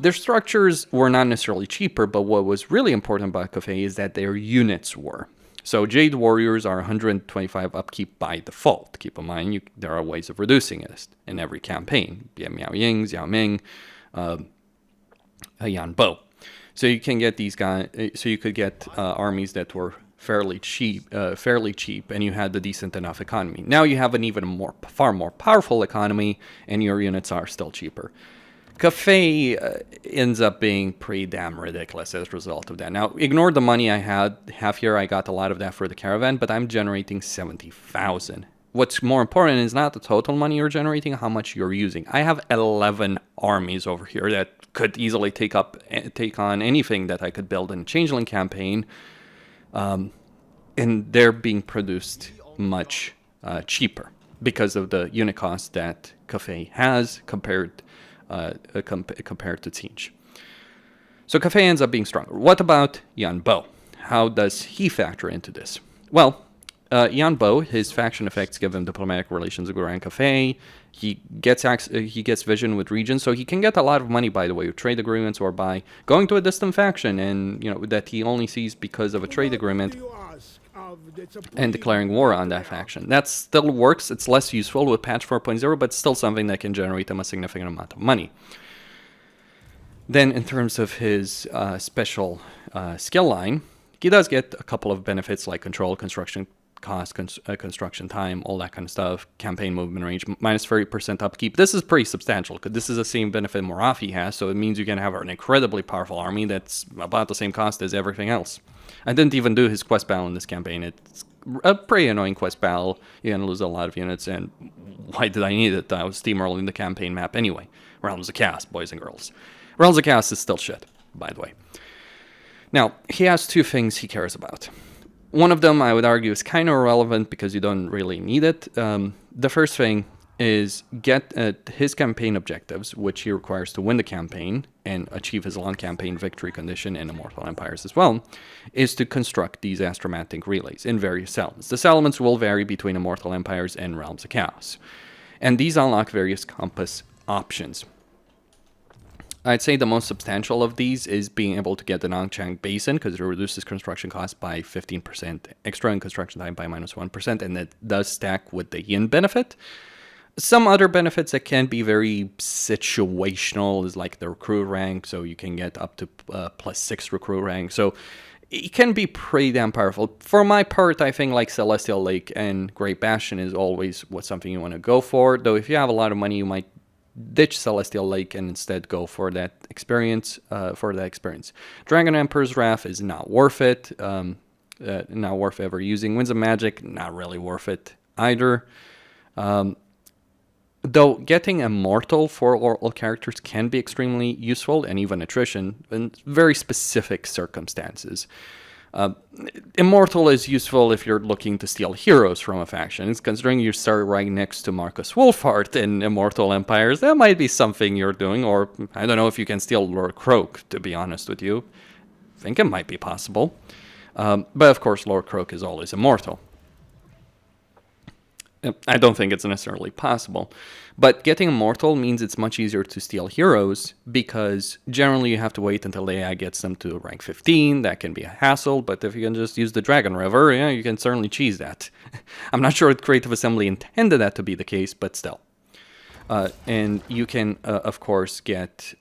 [SPEAKER 1] Their structures were not necessarily cheaper, but what was really important about Cafe is that their units were. So Jade Warriors are 125 upkeep by default. Keep in mind, there are ways of reducing it in every campaign. Miao Ying, Xiao Ming, Yuan Bo. So you can get these guys. So you could get armies that were fairly cheap, and you had the decent enough economy. Now you have an far more powerful economy, and your units are still cheaper. Cafe ends up being pretty damn ridiculous as a result of that. Now, ignore the money I have here. I got a lot of that for the caravan, but I'm generating 70,000. What's more important is not the total money you're generating, how much you're using. I have 11 armies over here that could easily take on anything that I could build in a Changeling campaign, and they're being produced much cheaper because of the unit cost that Cafe has compared to Siege. So Cafe ends up being stronger. What about Yuan Bo? How does he factor into this? Well, Yuan Bo, his faction effects give him diplomatic relations with Grand Cafe. He gets vision with regions, so he can get a lot of money, by the way, with trade agreements or by going to a distant faction and that he only sees because of a trade agreement and declaring war on that faction. That still works. It's less useful with patch 4.0, but still something that can generate him a significant amount of money. Then in terms of his special skill line, he does get a couple of benefits like control, construction cost, construction time, all that kind of stuff, campaign movement range, minus 30% upkeep. This is pretty substantial because this is the same benefit Morafi has, so it means you can have an incredibly powerful army that's about the same cost as everything else. I didn't even do his quest battle in this campaign. It's a pretty annoying quest battle. You're going to lose a lot of units, and why did I need it? I was steamrolling the campaign map anyway. Realms of Chaos, boys and girls. Realms of Chaos is still shit, by the way. Now, he has two things he cares about. One of them, I would argue, is kind of irrelevant because you don't really need it. The first thing is get his campaign objectives, which he requires to win the campaign and achieve his long campaign victory condition in Immortal Empires as well, is to construct these astromantic relays in various settlements. The settlements will vary between Immortal Empires and Realms of Chaos, and these unlock various compass options. I'd say the most substantial of these is being able to get the Nongchang Basin, because it reduces construction cost by 15% extra and construction time by -1%, and it does stack with the yin benefit. Some other benefits that can be very situational is like the recruit rank, so you can get up to +6 recruit rank. So it can be pretty damn powerful. For my part, I think like Celestial Lake and Great Bastion is always something you want to go for. Though if you have a lot of money, you might ditch Celestial Lake and instead go for that experience. Dragon Emperor's Wrath is not worth it. Not worth ever using. Winds of Magic, not really worth it either. Though getting Immortal for all characters can be extremely useful, and even attrition, in very specific circumstances. Immortal is useful if you're looking to steal heroes from a faction. It's considering you start right next to Marcus Wolfhard in Immortal Empires, that might be something you're doing, or I don't know if you can steal Lord Croak, to be honest with you. I think it might be possible. But of course, Lord Croak is always immortal. I don't think it's necessarily possible. But getting Immortal means it's much easier to steal heroes, because generally you have to wait until AI gets them to rank 15. That can be a hassle, but if you can just use the Dragon River, yeah, you can certainly cheese that. I'm not sure if Creative Assembly intended that to be the case, but still. And you can, of course, get...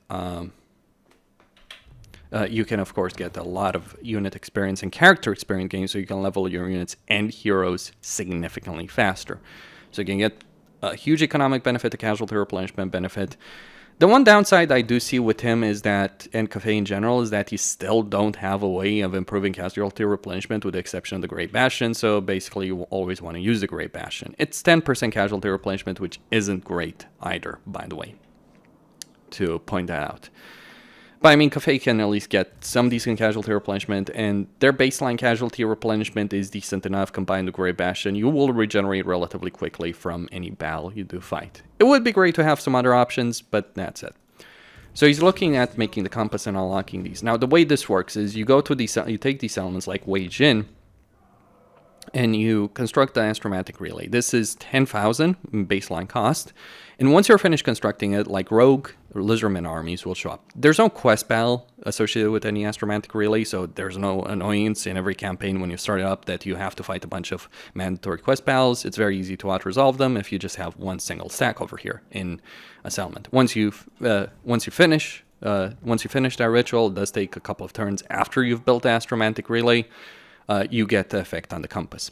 [SPEAKER 1] get a lot of unit experience and character experience gains, so you can level your units and heroes significantly faster. So you can get a huge economic benefit, a casualty replenishment benefit. The one downside I do see with him is that, and Cafe in general, is that you still don't have a way of improving casualty replenishment with the exception of the Great Bastion, so basically you always want to use the Great Bastion. It's 10% casualty replenishment, which isn't great either, by the way, to point that out. But I mean, Cafe can at least get some decent casualty replenishment, and their baseline casualty replenishment is decent enough combined with Great Bastion. You will regenerate relatively quickly from any battle you do fight. It would be great to have some other options, but that's it. So he's looking at making the compass and unlocking these. Now, the way this works is you go to these, you take these elements like Wage In, and you construct the astromantic relay. This is 10,000 baseline cost. And once you're finished constructing it, like Rogue or Lizardman armies will show up. There's no quest battle associated with any astromantic relay, so there's no annoyance in every campaign when you start it up that you have to fight a bunch of mandatory quest battles. It's very easy to auto-resolve them if you just have one single stack over here in a settlement. Once you finish that ritual, it does take a couple of turns after you've built the astromantic relay. You get the effect on the compass.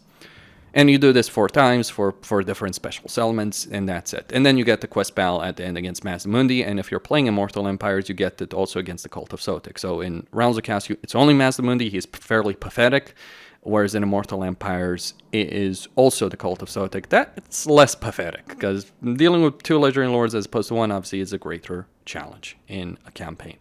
[SPEAKER 1] And you do this 4 times for different special settlements, and that's it. And then you get the quest battle at the end against Mazdamundi, and if you're playing Immortal Empires, you get it also against the Cult of Sotik. So in Realms of Chaos, it's only Mazdamundi. He's fairly pathetic, whereas in Immortal Empires, it is also the Cult of Sotik. It's less pathetic, because dealing with 2 Legendary Lords as opposed to 1, obviously, is a greater challenge in a campaign.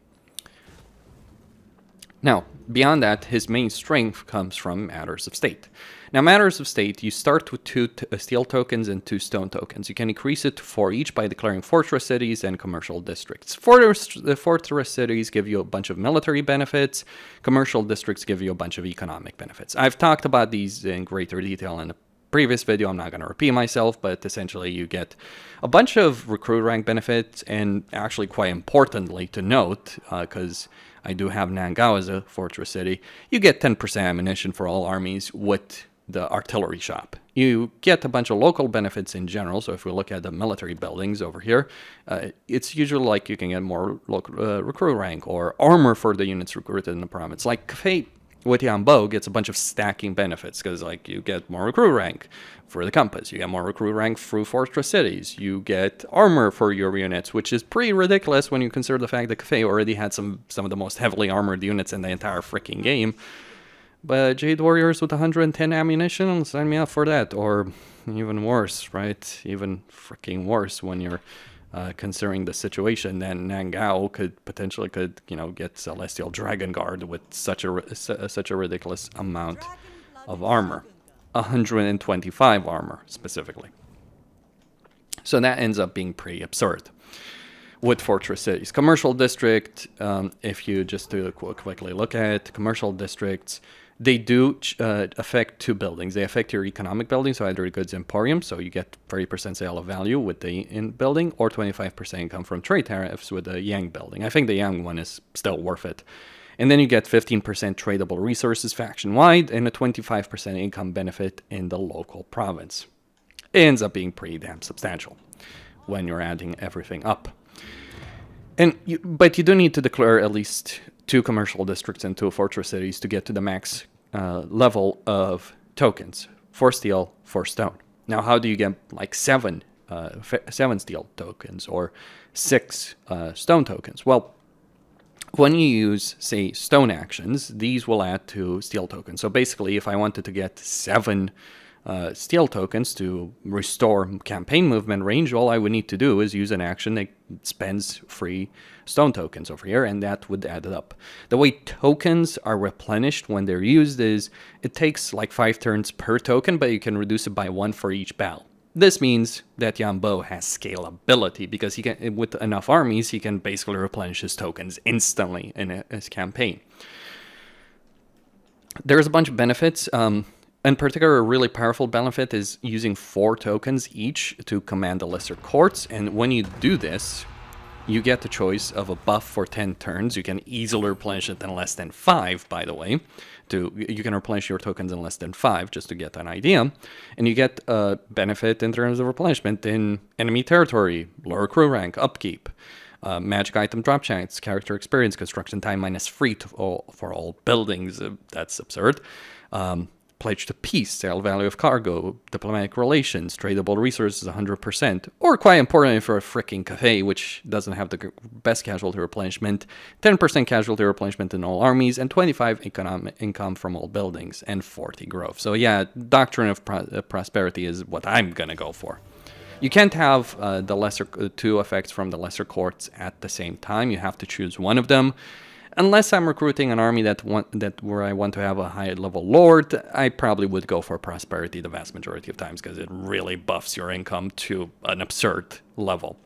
[SPEAKER 1] Now, beyond that, his main strength comes from Matters of State. Now, Matters of State, you start with 2 steel tokens and 2 stone tokens. You can increase it to 4 each by declaring fortress cities and commercial districts. The fortress cities give you a bunch of military benefits. Commercial districts give you a bunch of economic benefits. I've talked about these in greater detail in a previous video. I'm not going to repeat myself, but essentially you get a bunch of recruit rank benefits, and actually quite importantly to note, because I do have Nangao as a fortress city, you get 10% ammunition for all armies with the artillery shop. You get a bunch of local benefits in general, so if we look at the military buildings over here, it's usually like you can get more local, recruit rank or armor for the units recruited in the province. Like Fate with Yuan Bo gets a bunch of stacking benefits, because like you get more recruit rank for the compass, you get more recruit rank through fortress cities, you get armor for your units, which is pretty ridiculous when you consider the fact that Cafe already had some of the most heavily armored units in the entire freaking game. But Jade Warriors with 110 ammunition, sign me up for that. Or even worse, right? Even freaking worse when you're considering the situation, then Nangao potentially could get Celestial Dragon Guard with such a ridiculous amount of armor, 125 armor specifically. So that ends up being pretty absurd. With Fortress Cities, Commercial District, if you just do a quickly look at it, Commercial Districts, they do affect two buildings. They affect your economic building, so either Goods Emporium, so you get 30% sale of value with the in building, or 25% income from trade tariffs with the Yang building. I think the Yang one is still worth it. And then you get 15% tradable resources faction-wide, and a 25% income benefit in the local province. It ends up being pretty damn substantial when you're adding everything up. But you do need to declare at least 2 commercial districts and 2 fortress cities to get to the max level of tokens, 4 steel, 4 stone. Now, how do you get like 7 steel tokens or 6 stone tokens? Well, when you use, say, stone actions, these will add to steel tokens. So basically, if I wanted to get 7 steel tokens to restore campaign movement range, all I would need to do is use an action that spends free stone tokens over here, and that would add it up. The way tokens are replenished when they're used is it takes like 5 turns per token, but you can reduce it by 1 for each battle. This means that Yuan Bo has scalability because he can, with enough armies, he can basically replenish his tokens instantly in his campaign. There's a bunch of benefits. In particular, a really powerful benefit is using 4 tokens each to command the lesser courts. And when you do this, you get the choice of a buff for 10 turns. You can easily replenish it in less than 5, by the way. You can replenish your tokens in less than 5, just to get an idea. And you get a benefit in terms of replenishment in enemy territory, lower crew rank, upkeep, magic item drop chance, character experience, construction time -3 for all buildings. That's absurd. Pledge to peace, sale value of cargo, diplomatic relations, tradable resources 100%, or quite importantly for a freaking cafe, which doesn't have the best casualty replenishment, 10% casualty replenishment in all armies, and 25 income from all buildings, and 40 growth. So yeah, Doctrine of Prosperity is what I'm gonna go for. You can't have the lesser 2 effects from the lesser courts at the same time. You have to choose one of them. Unless I'm recruiting an army where I want to have a high level lord, I probably would go for prosperity the vast majority of times because it really buffs your income to an absurd level.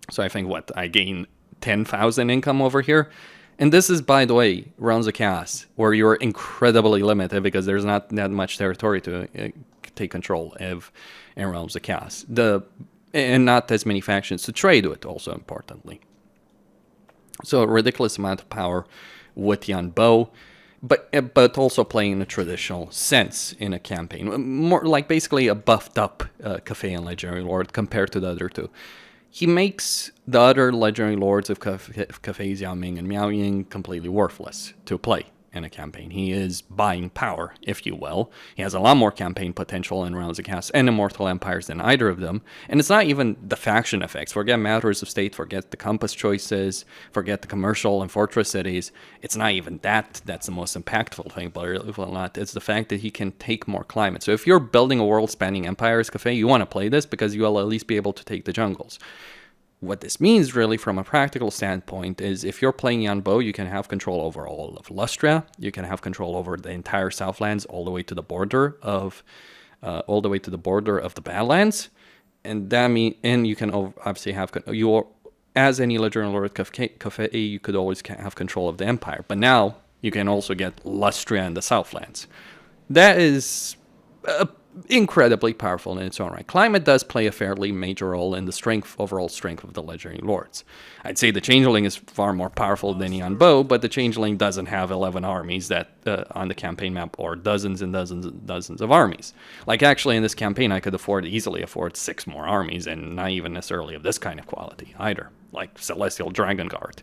[SPEAKER 1] So I think I gain 10,000 income over here. And this is, by the way, Realms of Chaos, where you're incredibly limited because there's not that much territory to take control of in Realms of Chaos. And not as many factions to trade with, also importantly. So a ridiculous amount of power with Yuan Bo, but also playing in a traditional sense in a campaign. More like basically a buffed up Cafe and Legendary Lord compared to the other 2. He makes the other Legendary Lords of Cafes Yao Ming and Miao Ying completely worthless to play in a campaign. He is buying power, if you will. He has a lot more campaign potential in Realms of Chaos and Immortal Empires than either of them. And it's not even the faction effects. Forget Matters of State, forget the compass choices, forget the commercial and fortress cities. It's not even that's the most impactful thing, believe it or not. It's the fact that he can take more climate. So if you're building a world-spanning empires cafe, you want to play this because you will at least be able to take the jungles. What this means, really, from a practical standpoint, is if you're playing Yuan Bo, you can have control over all of Lustria. You can have control over the entire Southlands, all the way to the border of the Badlands, and you can obviously have as any Legendary Lord Cafe, you could always have control of the Empire. But now you can also get Lustria and the Southlands. That is incredibly powerful in its own right. Climate does play a fairly major role in the overall strength of the Legendary Lords. I'd say the Changeling is far more powerful than Yuan Bo, but the Changeling doesn't have 11 armies that on the campaign map, or dozens and dozens and dozens of armies. Like, actually, in this campaign, I could easily afford 6 more armies, and not even necessarily of this kind of quality either, like Celestial Dragon Guard.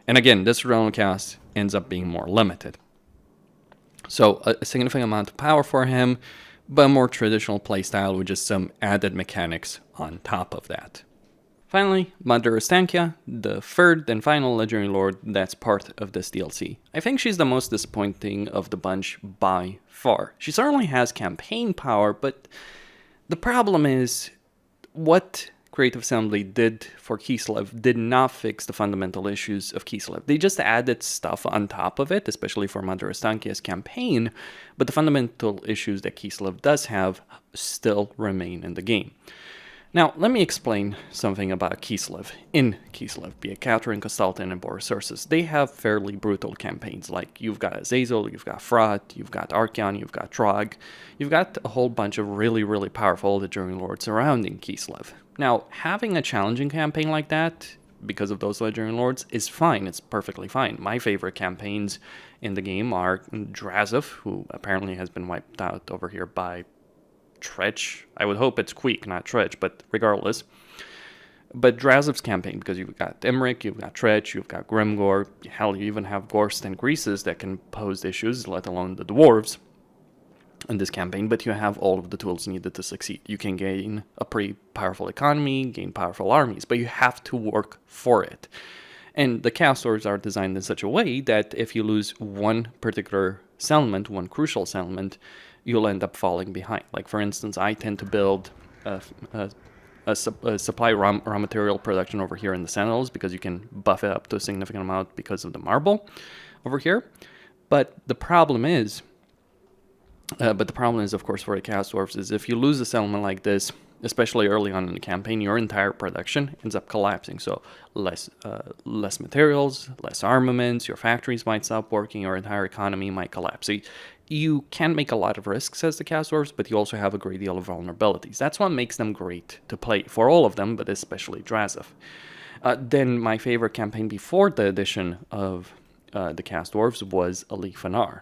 [SPEAKER 1] And again, this Realm of Chaos ends up being more limited. So a significant amount of power for him, but a more traditional playstyle with just some added mechanics on top of that. Finally, Mother Ostankya, the 3rd and final Legendary Lord that's part of this DLC. I think she's the most disappointing of the bunch by far. She certainly has campaign power, but the problem is, what Creative Assembly did for Kislev did not fix the fundamental issues of Kislev. They just added stuff on top of it, especially for Mother Ostankya's campaign, but the fundamental issues that Kislev does have still remain in the game. Now, let me explain something about Kislev. In Kislev, be it Catherine, Kostaltin, and Boris. They have fairly brutal campaigns, like you've got Azazel, you've got Frot, you've got Archeon, you've got Trog, you've got a whole bunch of really, really powerful Legendary Lords surrounding Kislev. Now, having a challenging campaign like that, because of those Legendary Lords, is fine. It's perfectly fine. My favorite campaigns in the game are Drazov, who apparently has been wiped out over here by Tretch. I would hope it's Queek, not Tretch, but regardless. But Drazov's campaign, because you've got Emmerich, you've got Tretch, you've got Grimgor, hell, you even have Gorst and Greases that can pose issues, let alone the dwarves in this campaign, but you have all of the tools needed to succeed. You can gain a pretty powerful economy, gain powerful armies, but you have to work for it. And the Chaos Dwarves are designed in such a way that if you lose one particular settlement, one crucial settlement, you'll end up falling behind. Like, for instance, I tend to build a supply raw material production over here in the Sinnelleos because you can buff it up to a significant amount because of the marble over here. But the problem is, of course, for the Chaos Dwarfs, is if you lose a settlement like this, especially early on in the campaign, your entire production ends up collapsing. So less materials, less armaments, your factories might stop working, your entire economy might collapse. So you can make a lot of risks as the Chaos Dwarfs, but you also have a great deal of vulnerabilities. That's what makes them great to play, for all of them, but especially Drazov. Then my favorite campaign before the addition of the Chaos Dwarves was Alifanar.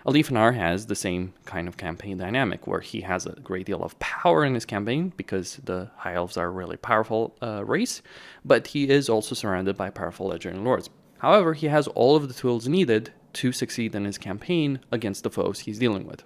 [SPEAKER 1] Alifanar has the same kind of campaign dynamic, where he has a great deal of power in his campaign, because the High Elves are a really powerful race, but he is also surrounded by powerful Legendary Lords. However, he has all of the tools needed to succeed in his campaign against the foes he's dealing with.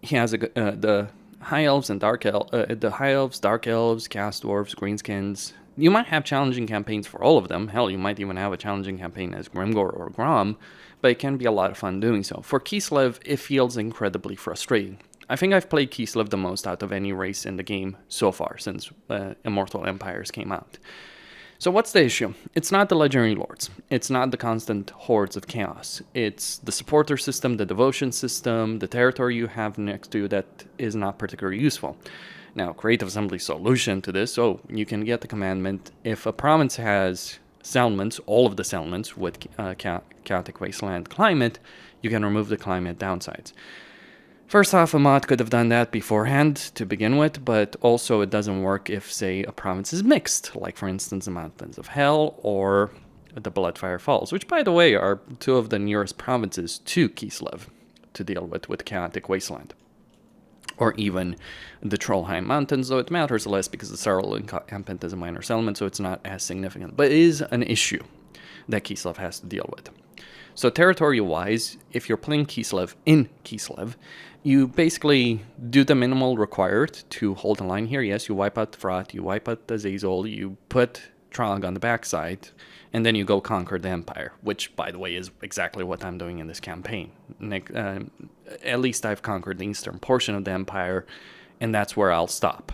[SPEAKER 1] He has the High Elves and Dark Elves, Dark Elves, Chaos Dwarves, Greenskins. You might have challenging campaigns for all of them. Hell, you might even have a challenging campaign as Grimgor or Grom, but it can be a lot of fun doing so. For Kislev, it feels incredibly frustrating. I think I've played Kislev the most out of any race in the game so far since Immortal Empires came out. So what's the issue? It's not the Legendary Lords. It's not the constant hordes of chaos. It's the supporter system, the devotion system, the territory you have next to you that is not particularly useful. Now, Creative Assembly's solution to this, so you can get the commandment, if a province has settlements, all of the settlements with chaotic wasteland climate, you can remove the climate downsides. First off, a mod could have done that beforehand to begin with, but also it doesn't work if, say, a province is mixed, like, for instance, the Mountains of Hell or the Bloodfire Falls, which, by the way, are two of the nearest provinces to Kislev to deal with chaotic wasteland. Or even the Trollheim Mountains, though it matters less because the Sarl encampment is a minor settlement, so it's not as significant. But it is an issue that Kislev has to deal with. So territory-wise, if you're playing Kislev in Kislev, you basically do the minimal required to hold the line here. Yes, you wipe out Frot, you wipe out Azazel, you put Trog on the backside, and then you go conquer the Empire, which, by the way, is exactly what I'm doing in this campaign. At least I've conquered the eastern portion of the Empire, and that's where I'll stop,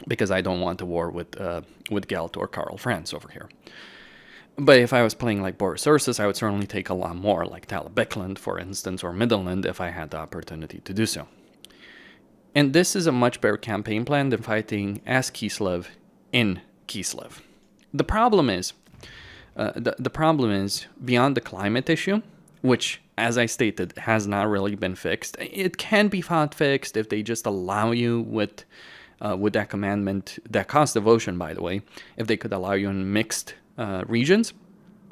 [SPEAKER 1] because I don't want a war with Gelt or Karl Franz over here. But if I was playing like Boris Ursus, I would certainly take a lot more, like Talabecland, for instance, or Midland, if I had the opportunity to do so. And this is a much better campaign plan than fighting as Kislev in Kislev. The problem is, beyond the climate issue, which, as I stated, has not really been fixed. It can be found fixed if they just allow you with that commandment, that costs devotion, by the way, if they could allow you in mixed regions,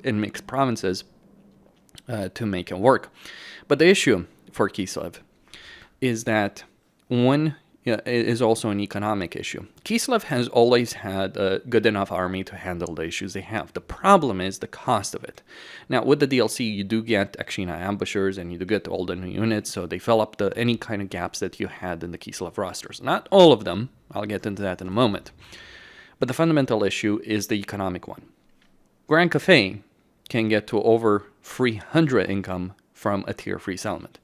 [SPEAKER 1] in mixed provinces, to make it work. But the issue for Kislev is that one is also an economic issue. Kislev has always had a good enough army to handle the issues they have. The problem is the cost of it. Now, with the DLC, you do get Akshina ambushers, and you do get all the new units, so they fill up any kind of gaps that you had in the Kislev rosters. Not all of them. I'll get into that in a moment. But the fundamental issue is the economic one. Grand Cafe can get to over 300 income from a tier 3 settlement.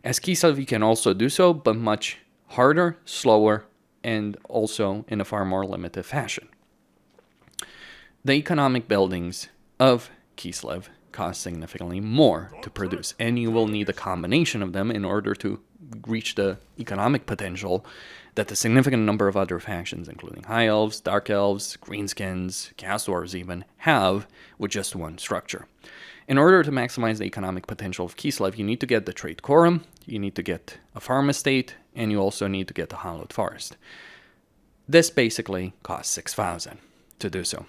[SPEAKER 1] As Kislev, you can also do so, but much harder, slower, and also in a far more limited fashion. The economic buildings of Kislev cost significantly more to produce, and you will need a combination of them in order to reach the economic potential that a significant number of other factions, including High Elves, Dark Elves, Greenskins, Chaos Dwarves even, have with just one structure. In order to maximize the economic potential of Kislev, you need to get the Trade Quorum, you need to get a farm estate, and you also need to get the Hallowed Forest. This basically costs 6,000 to do so.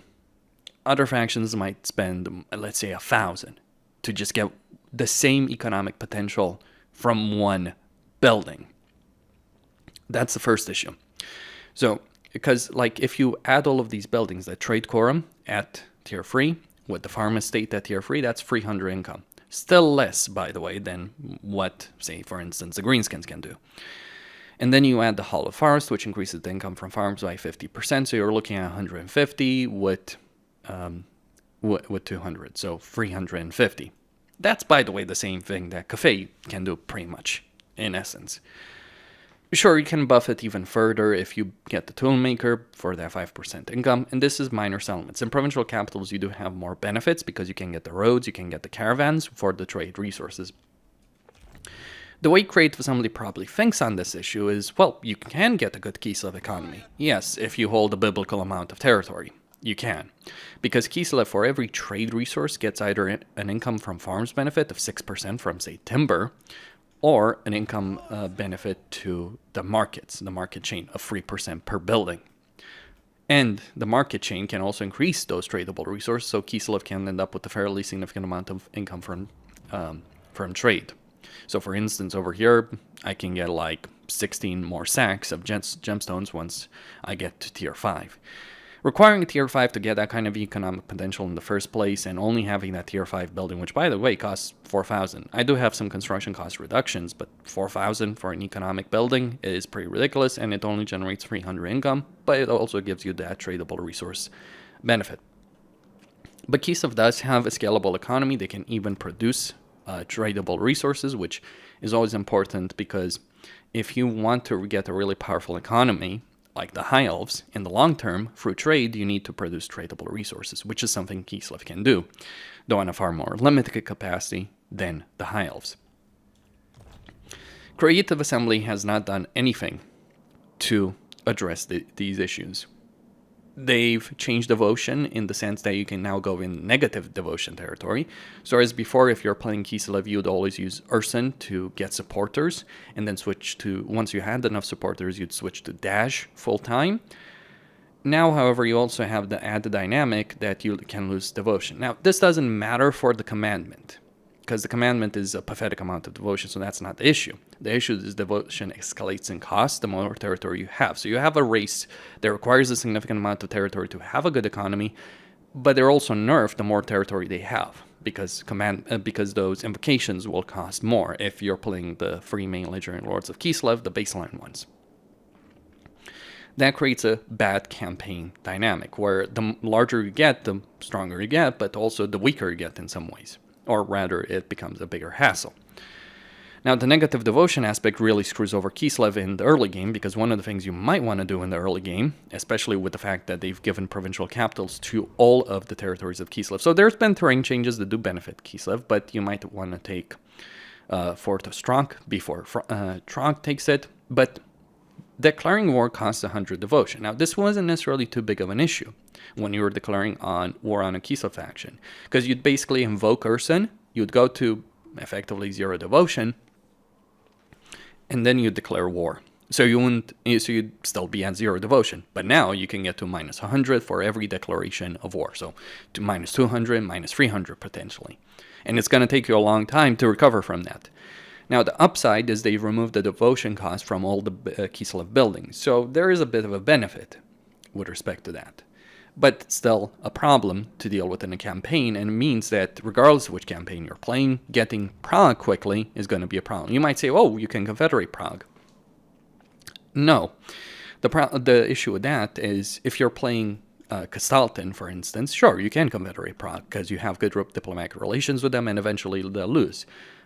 [SPEAKER 1] Other factions might spend, let's say, 1,000 to just get the same economic potential from one building. That's the first issue. So, because like if you add all of these buildings, the Trade Quorum at tier 3, with the farm estate at tier 3, that's 300 income. Still less, by the way, than what, say, for instance, the Greenskins can do. And then you add the Hallowed Forest, which increases the income from farms by 50%, so you're looking at 150 with 200, so 350. That's, by the way, the same thing that Cafe can do pretty much, in essence. Sure, you can buff it even further if you get the Toolmaker for that 5% income, and this is minor settlements. In provincial capitals, you do have more benefits because you can get the roads, you can get the caravans for the trade resources. The way Creative Assembly probably thinks on this issue is, well, you can get a good Kislev economy. Yes, if you hold a biblical amount of territory. You can. Because Kislev, for every trade resource, gets either an income from farms benefit of 6% from, say, timber, or an income benefit to the markets, the market chain of 3% per building. And the market chain can also increase those tradable resources, so Kislev can end up with a fairly significant amount of income from trade. So for instance, over here, I can get like 16 more sacks of gemstones once I get to tier 5. Requiring a tier 5 to get that kind of economic potential in the first place, and only having that tier 5 building, which by the way costs 4,000. I do have some construction cost reductions, but 4,000 for an economic building is pretty ridiculous, and it only generates 300 income, but it also gives you that tradable resource benefit. But Kislev does have a scalable economy. They can even produce tradable resources, which is always important, because if you want to get a really powerful economy, like the High Elves, in the long term, through trade, you need to produce tradable resources, which is something Kislev can do, though in a far more limited capacity than the High Elves. Creative Assembly has not done anything to address these issues. They've changed devotion in the sense that you can now go in negative devotion territory. So as before, if you're playing Kislev, you'd always use Urson to get supporters, and then switch to, once you had enough supporters, you'd switch to Dash full time. Now, however, you also have the added dynamic that you can lose devotion. Now, this doesn't matter for the commandment, because the commandment is a pathetic amount of devotion, so that's not the issue. The issue is devotion escalates in cost the more territory you have. So you have a race that requires a significant amount of territory to have a good economy, but they're also nerfed the more territory they have, because those invocations will cost more if you're playing the 3 main legendary lords of Kislev, the baseline ones. That creates a bad campaign dynamic, where the larger you get, the stronger you get, but also the weaker you get in some ways. Or rather, it becomes a bigger hassle. Now, the negative devotion aspect really screws over Kislev in the early game, because one of the things you might want to do in the early game, especially with the fact that they've given provincial capitals to all of the territories of Kislev. So there's been terrain changes that do benefit Kislev, but you might want to take Fort of Stronk before Tronk takes it. But declaring war costs 100 devotion. Now, this wasn't necessarily too big of an issue when you were declaring war on a Kislev faction, because you'd basically invoke Urson, you'd go to effectively 0 devotion, and then you declare war. So you'd still be at 0 devotion. But now you can get to minus 100 for every declaration of war. So to minus 200, minus 300 potentially. And it's going to take you a long time to recover from that. Now the upside is they've removed the devotion cost from all the Kislev buildings. So there is a bit of a benefit with respect to that. But it's still a problem to deal with in a campaign, and it means that regardless of which campaign you're playing, getting Prague quickly is going to be a problem. You might say, oh, you can confederate Prague. No. The issue with that is if you're playing Kastaltin, for instance, sure, you can confederate Prague because you have good diplomatic relations with them, and eventually they'll lose.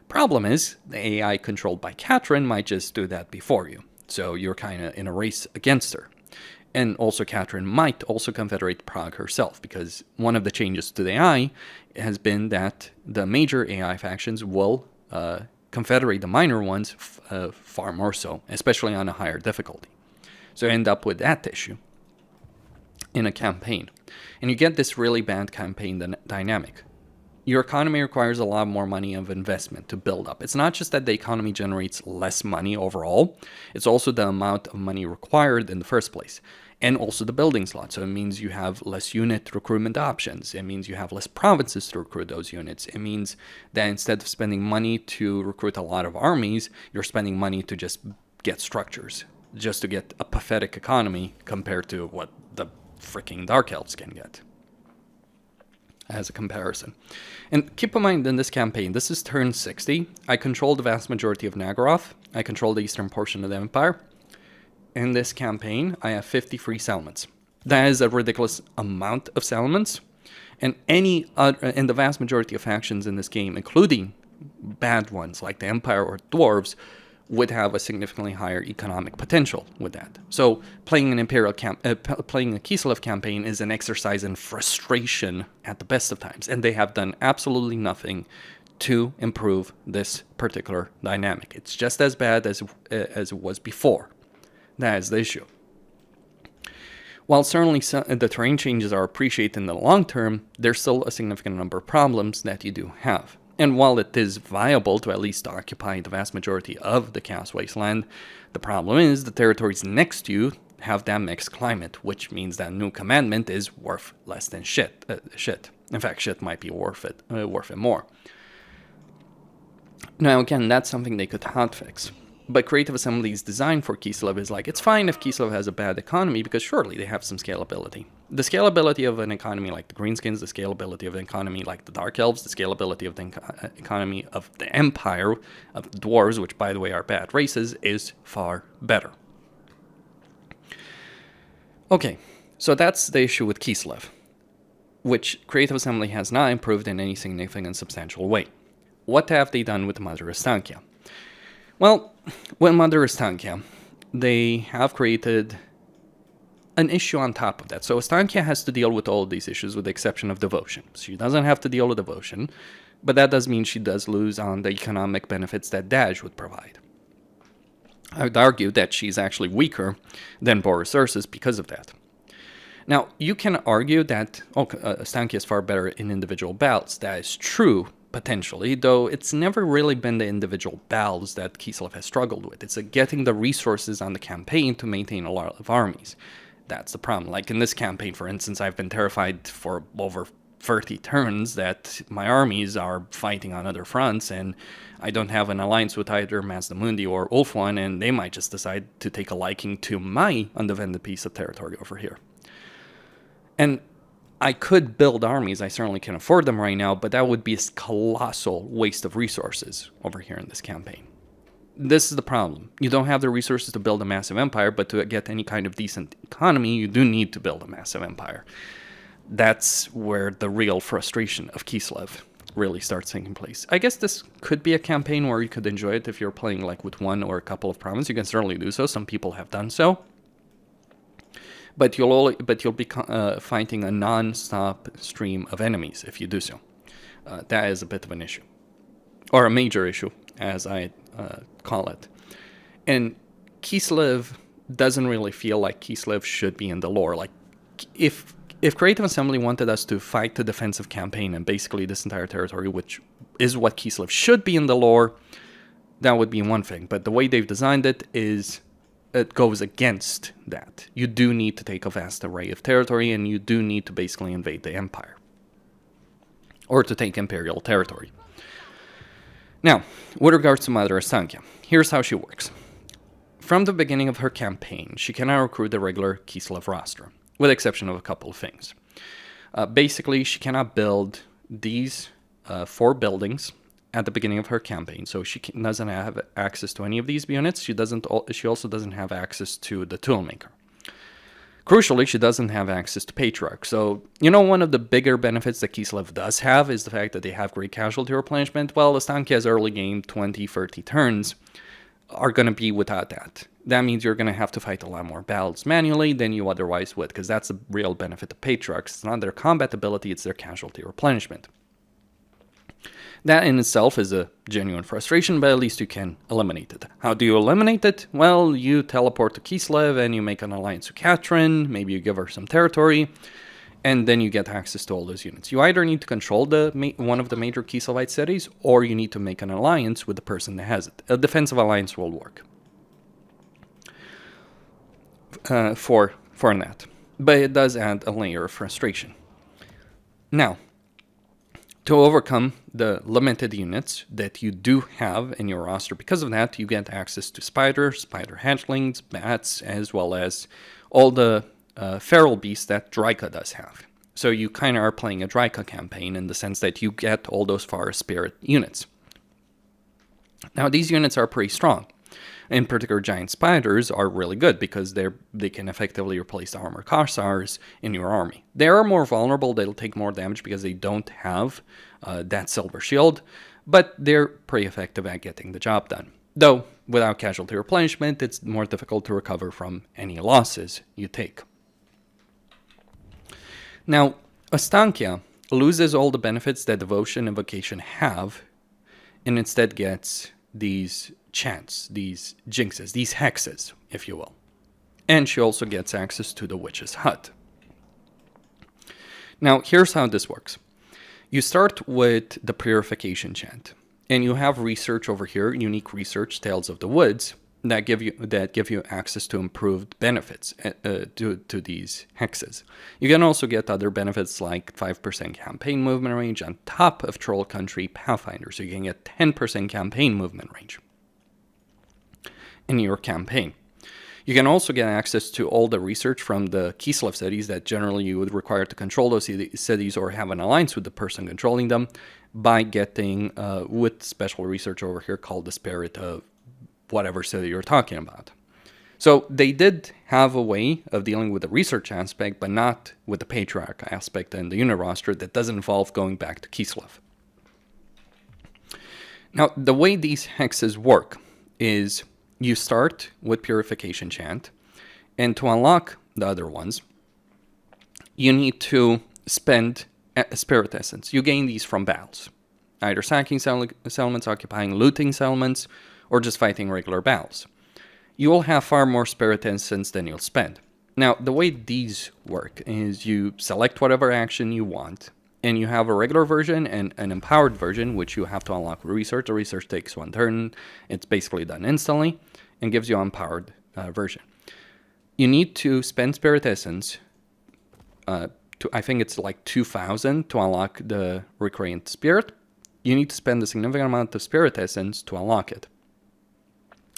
[SPEAKER 1] Problem is, the AI controlled by Katrin might just do that before you. So you're kind of in a race against her. And also Catherine might also confederate Prague herself, because one of the changes to the AI has been that the major AI factions will confederate the minor ones far more so, especially on a higher difficulty. So you end up with that issue in a campaign. And you get this really bad campaign dynamic. Your economy requires a lot more money of investment to build up. It's not just that the economy generates less money overall, it's also the amount of money required in the first place. And also the building slot. So it means you have less unit recruitment options. It means you have less provinces to recruit those units. It means that instead of spending money to recruit a lot of armies, you're spending money to just get structures, just to get a pathetic economy compared to what the freaking Dark Elves can get, as a comparison. And keep in mind, in this campaign, this is turn 60. I control the vast majority of Nagoroth. I control the eastern portion of the Empire. In this campaign, I have 50 free settlements. That is a ridiculous amount of settlements. And the vast majority of factions in this game, including bad ones like the Empire or Dwarves, would have a significantly higher economic potential with that. So playing an playing a Kislev campaign is an exercise in frustration at the best of times, and they have done absolutely nothing to improve this particular dynamic. It's just as bad as it was before. That is the issue. While certainly the terrain changes are appreciated in the long term, there's still a significant number of problems that you do have. And while it is viable to at least occupy the vast majority of the Chaos Wasteland, the problem is the territories next to you have that mixed climate, which means that new commandment is worth less than shit. In fact, shit might be worth it more. Now again, that's something they could hotfix. But Creative Assembly's design for Kislev is like, it's fine if Kislev has a bad economy, because surely they have some scalability. The scalability of an economy like the Greenskins, the scalability of an economy like the Dark Elves, the scalability of the economy of the Empire, of the Dwarves, which by the way are bad races, is far better. Okay, so that's the issue with Kislev, which Creative Assembly has not improved in any significant substantial way. What have they done with Mother Ostankya? Well, with Mother Ostankya, they have created an issue on top of that. So Ostankya has to deal with all of these issues with the exception of devotion. She doesn't have to deal with devotion, but that does mean she does lose on the economic benefits that Daj would provide. I would argue that she's actually weaker than Boris Ursus because of that. Now, you can argue that Ostankya is far better in individual battles. That is true, potentially, though it's never really been the individual battles that Kislev has struggled with. It's getting the resources on the campaign to maintain a lot of armies. That's the problem. Like in this campaign, for instance, I've been terrified for over 30 turns that my armies are fighting on other fronts, and I don't have an alliance with either Mazdamundi or Ulfwan, and they might just decide to take a liking to my undefended piece of territory over here. And I could build armies, I certainly can afford them right now, but that would be a colossal waste of resources over here in this campaign. This is the problem. You don't have the resources to build a massive empire, but to get any kind of decent economy, you do need to build a massive empire. That's where the real frustration of Kislev really starts taking place. I guess this could be a campaign where you could enjoy it if you're playing like with one or a couple of provinces. You can certainly do so. Some people have done so. But you'll be fighting a non-stop stream of enemies if you do so. That is a bit of an issue, or a major issue, as I call it. And Kislev doesn't really feel like Kislev should be in the lore. Like, if Creative Assembly wanted us to fight the defensive campaign and basically this entire territory, which is what Kislev should be in the lore, that would be one thing. But the way they've designed it goes against that. You do need to take a vast array of territory, and you do need to basically invade the empire, or to take imperial territory. Now, with regards to Mother Ostankya, here's how she works. From the beginning of her campaign, she cannot recruit the regular Kislev roster, with the exception of a couple of things. Basically, she cannot build these 4 buildings at the beginning of her campaign, so she doesn't have access to any of these units. She also doesn't have access to the Toolmaker. Crucially, she doesn't have access to Patriarch. So, one of the bigger benefits that Kislev does have is the fact that they have great casualty replenishment. Well, Ostankya's early game, 20, 30 turns, are going to be without that. That means you're going to have to fight a lot more battles manually than you otherwise would, because that's the real benefit of Patriarchs. It's not their combat ability, it's their casualty replenishment. That in itself is a genuine frustration, but at least you can eliminate it. How do you eliminate it? Well, you teleport to Kislev and you make an alliance with Katrin, maybe you give her some territory, and then you get access to all those units. You either need to control one of the major Kislevite cities, or you need to make an alliance with the person that has it. A defensive alliance will work for that, but it does add a layer of frustration. Now, to overcome the limited units that you do have in your roster, because of that, you get access to spiders, spider hatchlings, bats, as well as all the feral beasts that Dryka does have. So you kind of are playing a Dryka campaign in the sense that you get all those forest spirit units. Now, these units are pretty strong. In particular, giant spiders are really good because they can effectively replace the armor Korsars in your army. They are more vulnerable, they'll take more damage because they don't have that silver shield, but they're pretty effective at getting the job done. Though, without casualty replenishment, it's more difficult to recover from any losses you take. Now, Ostankya loses all the benefits that Devotion and Vocation have, and instead gets these chants, these jinxes, these hexes, if you will. And she also gets access to the Witch's Hut. Now, here's how this works. You start with the Purification chant, and you have research over here, unique research, Tales of the Woods, that give you access to improved benefits to these hexes. You can also get other benefits like 5% campaign movement range on top of Troll Country Pathfinder, so you can get 10% campaign movement range in your campaign. You can also get access to all the research from the Kislev cities that generally you would require to control those cities or have an alliance with the person controlling them by getting with special research over here called the Spirit of whatever city you're talking about. So they did have a way of dealing with the research aspect, but not with the Patriarch aspect and the unit roster that does involve going back to Kislev. Now, the way these hexes work is you start with Purification Chant, and to unlock the other ones, you need to spend a Spirit Essence. You gain these from battles, either sacking settlements, occupying, looting settlements, or just fighting regular battles. You will have far more Spirit Essence than you'll spend. Now, the way these work is you select whatever action you want, and you have a regular version and an empowered version, which you have to unlock with research. The research takes 1 turn. It's basically done instantly and gives you an empowered version. You need to spend Spirit Essence, I think it's like 2,000 to unlock the Recreant Spirit. You need to spend a significant amount of Spirit Essence to unlock it.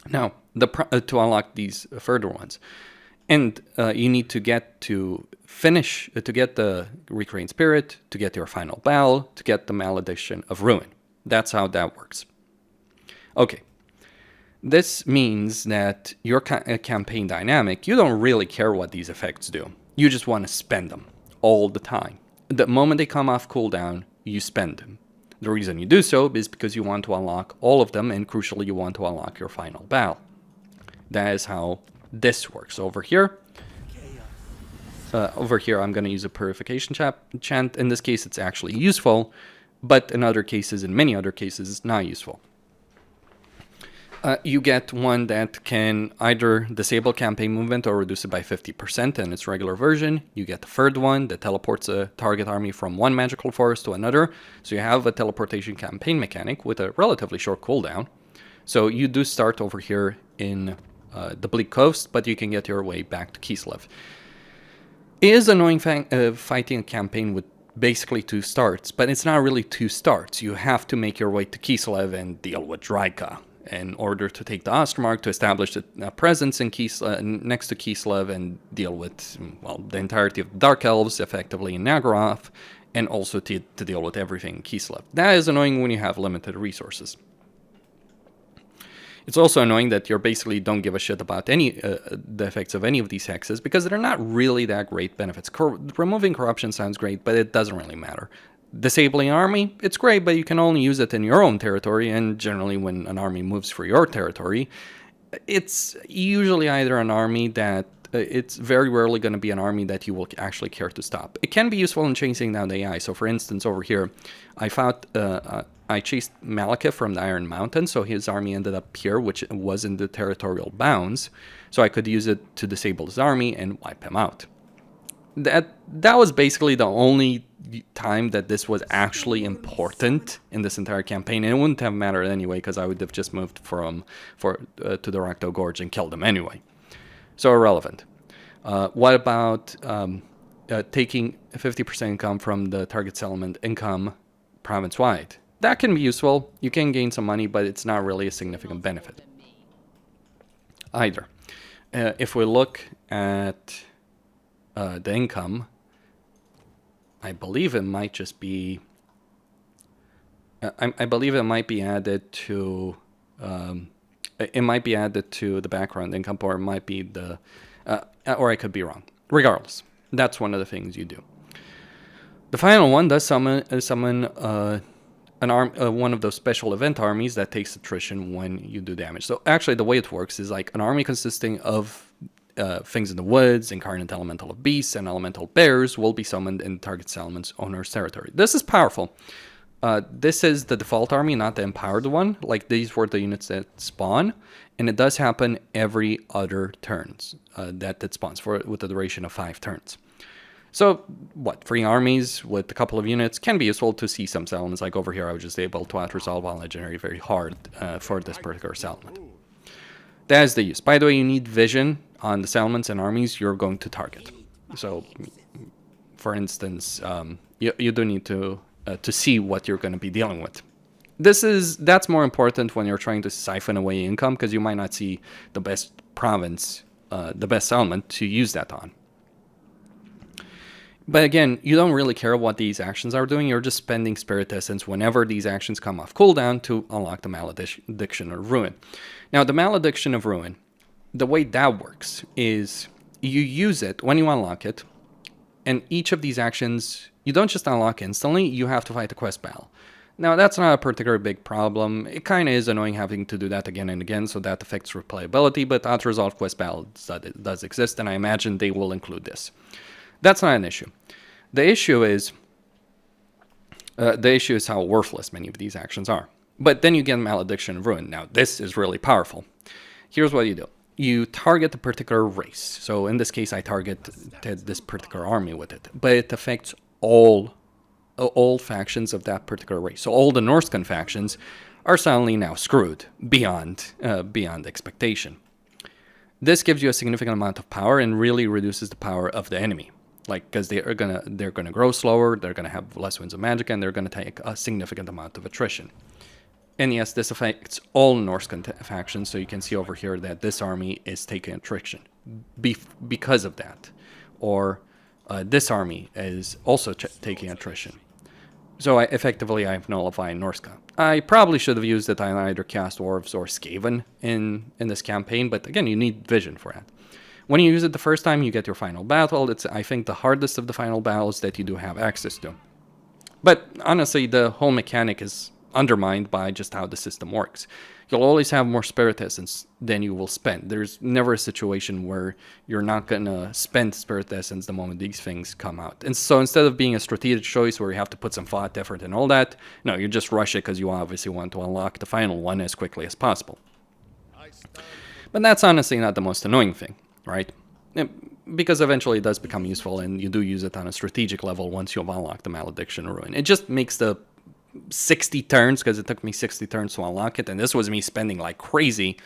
[SPEAKER 1] Now, to unlock these further ones. And you need to get to finish, to get the Recreant Spirit, to get your final battle, to get the Malediction of Ruin. That's how that works. Okay. This means that your campaign dynamic, you don't really care what these effects do. You just want to spend them all the time. The moment they come off cooldown, you spend them. The reason you do so is because you want to unlock all of them, and crucially, you want to unlock your final battle. That is how this works. Over here, I'm going to use a Purification chant. In this case, it's actually useful, but in other cases, in many other cases, it's not useful. You get one that can either disable campaign movement or reduce it by 50% in its regular version. You get the third one that teleports a target army from one magical forest to another. So you have a teleportation campaign mechanic with a relatively short cooldown. So you do start over here in the Bleak Coast, but you can get your way back to Kislev. It is annoying fighting a campaign with basically 2 starts, but it's not really 2 starts. You have to make your way to Kislev and deal with Dryka in order to take the Ostermark, to establish a presence in next to Kislev and deal with, well, the entirety of the Dark Elves effectively in Nagarath, and also to deal with everything in Kislev. That is annoying when you have limited resources. It's also annoying that you basically don't give a shit about the effects of any of these hexes, because they're not really that great benefits. Removing corruption sounds great, but it doesn't really matter. Disabling army, it's great, but you can only use it in your own territory, and generally when an army moves for your territory, it's usually either an army that it's very rarely going to be an army that you will actually care to stop. It can be useful in chasing down the AI. So for instance, over here, I chased Malekith from the Iron Mountain, so his army ended up here, which was in the territorial bounds, so I could use it to disable his army and wipe him out. That was basically the only time that this was actually important in this entire campaign, and it wouldn't have mattered anyway because I would have just moved to the Rakdo Gorge and killed him anyway. So irrelevant. What about taking 50% income from the target settlement income province-wide? That can be useful. You can gain some money, but it's not really a significant benefit either. If we look at the income, I believe it might just be. I believe it might be added to. It might be added to the background income, or it might be the. Or I could be wrong. Regardless, that's one of the things you do. The final one does summon one of those special event armies that takes attrition when you do damage. So actually, the way it works is like an army consisting of things in the woods, incarnate elemental of beasts, and elemental bears will be summoned in the target settlement's owner's territory. This is powerful. This is the default army, not the empowered one. Like, these were the units that spawn, and it does happen every other turns that it spawns with the duration of 5 turns. So, 3 armies with a couple of units can be useful to see some settlements. Like over here, I was just able to out-resolve one legendary very hard for this particular settlement. That is the use. By the way, you need vision on the settlements and armies you're going to target. So, for instance, you do need to see what you're going to be dealing with. That's more important when you're trying to siphon away income, because you might not see the best province, the best settlement to use that on. But again, you don't really care what these actions are doing. You're just spending Spirit Essence whenever these actions come off cooldown to unlock the Malediction of Ruin. Now, the Malediction of Ruin, the way that works is you use it when you unlock it, and each of these actions, you don't just unlock instantly, you have to fight a quest battle. Now, that's not a particularly big problem. It kind of is annoying having to do that again and again, so that affects replayability, but auto-resolve quest battles does exist, and I imagine they will include this. That's not an issue. The issue is how worthless many of these actions are. But then you get Malediction of Ruin. Now, this is really powerful. Here's what you do. You target a particular race. So in this case, I targeted this particular army with it. But it affects all factions of that particular race. So all the Norscan factions are suddenly now screwed beyond expectation. This gives you a significant amount of power and really reduces the power of the enemy. Like, because they're gonna grow slower, they're gonna have less winds of magic, and they're gonna take a significant amount of attrition. And yes, this affects all Norse factions, so you can see over here that this army is taking attrition because of that. Or this army is also taking attrition. So I've nullified Norska. I probably should have used it on either Cast Dwarves or Skaven in this campaign, but again, you need vision for that. When you use it the first time, you get your final battle. It's, I think, the hardest of the final battles that you do have access to. But honestly, the whole mechanic is undermined by just how the system works. You'll always have more Spirit Essence than you will spend. There's never a situation where you're not going to spend Spirit Essence the moment these things come out. And so instead of being a strategic choice where you have to put some thought, effort, and all that, no, you just rush it because you obviously want to unlock the final one as quickly as possible. But that's honestly not the most annoying thing, right? Because eventually it does become useful and you do use it on a strategic level once you've unlocked the Malediction Ruin. It just makes the 60 turns, because it took me 60 turns to unlock it, and this was me spending like crazy.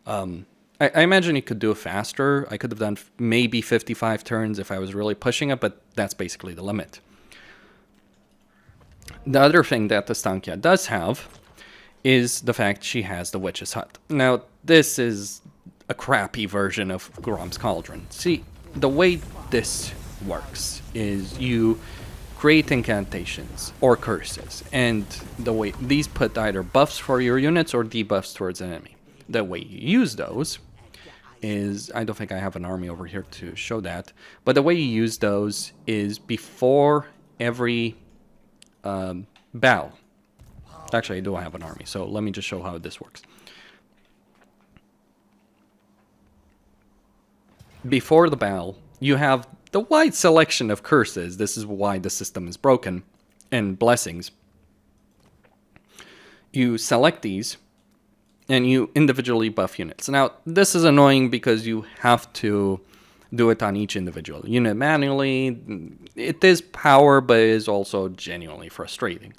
[SPEAKER 1] I imagine you could do it faster. I could have done maybe 55 turns if I was really pushing it, but that's basically the limit. The other thing that Ostankya does have is the fact she has the Witch's Hut. Now, this is a crappy version of Grom's Cauldron. See, the way this works is you create incantations or curses, and the way these put either buffs for your units or debuffs towards an enemy. The way you use those is, I don't think I have an army over here to show that, but the way you use those is before every battle. Actually, I do have an army, so let me just show how this works. Before the battle, you have the wide selection of curses. This is why the system is broken. And blessings. You select these, and you individually buff units. Now, this is annoying because you have to do it on each individual unit manually. It is power, but it is also genuinely frustrating.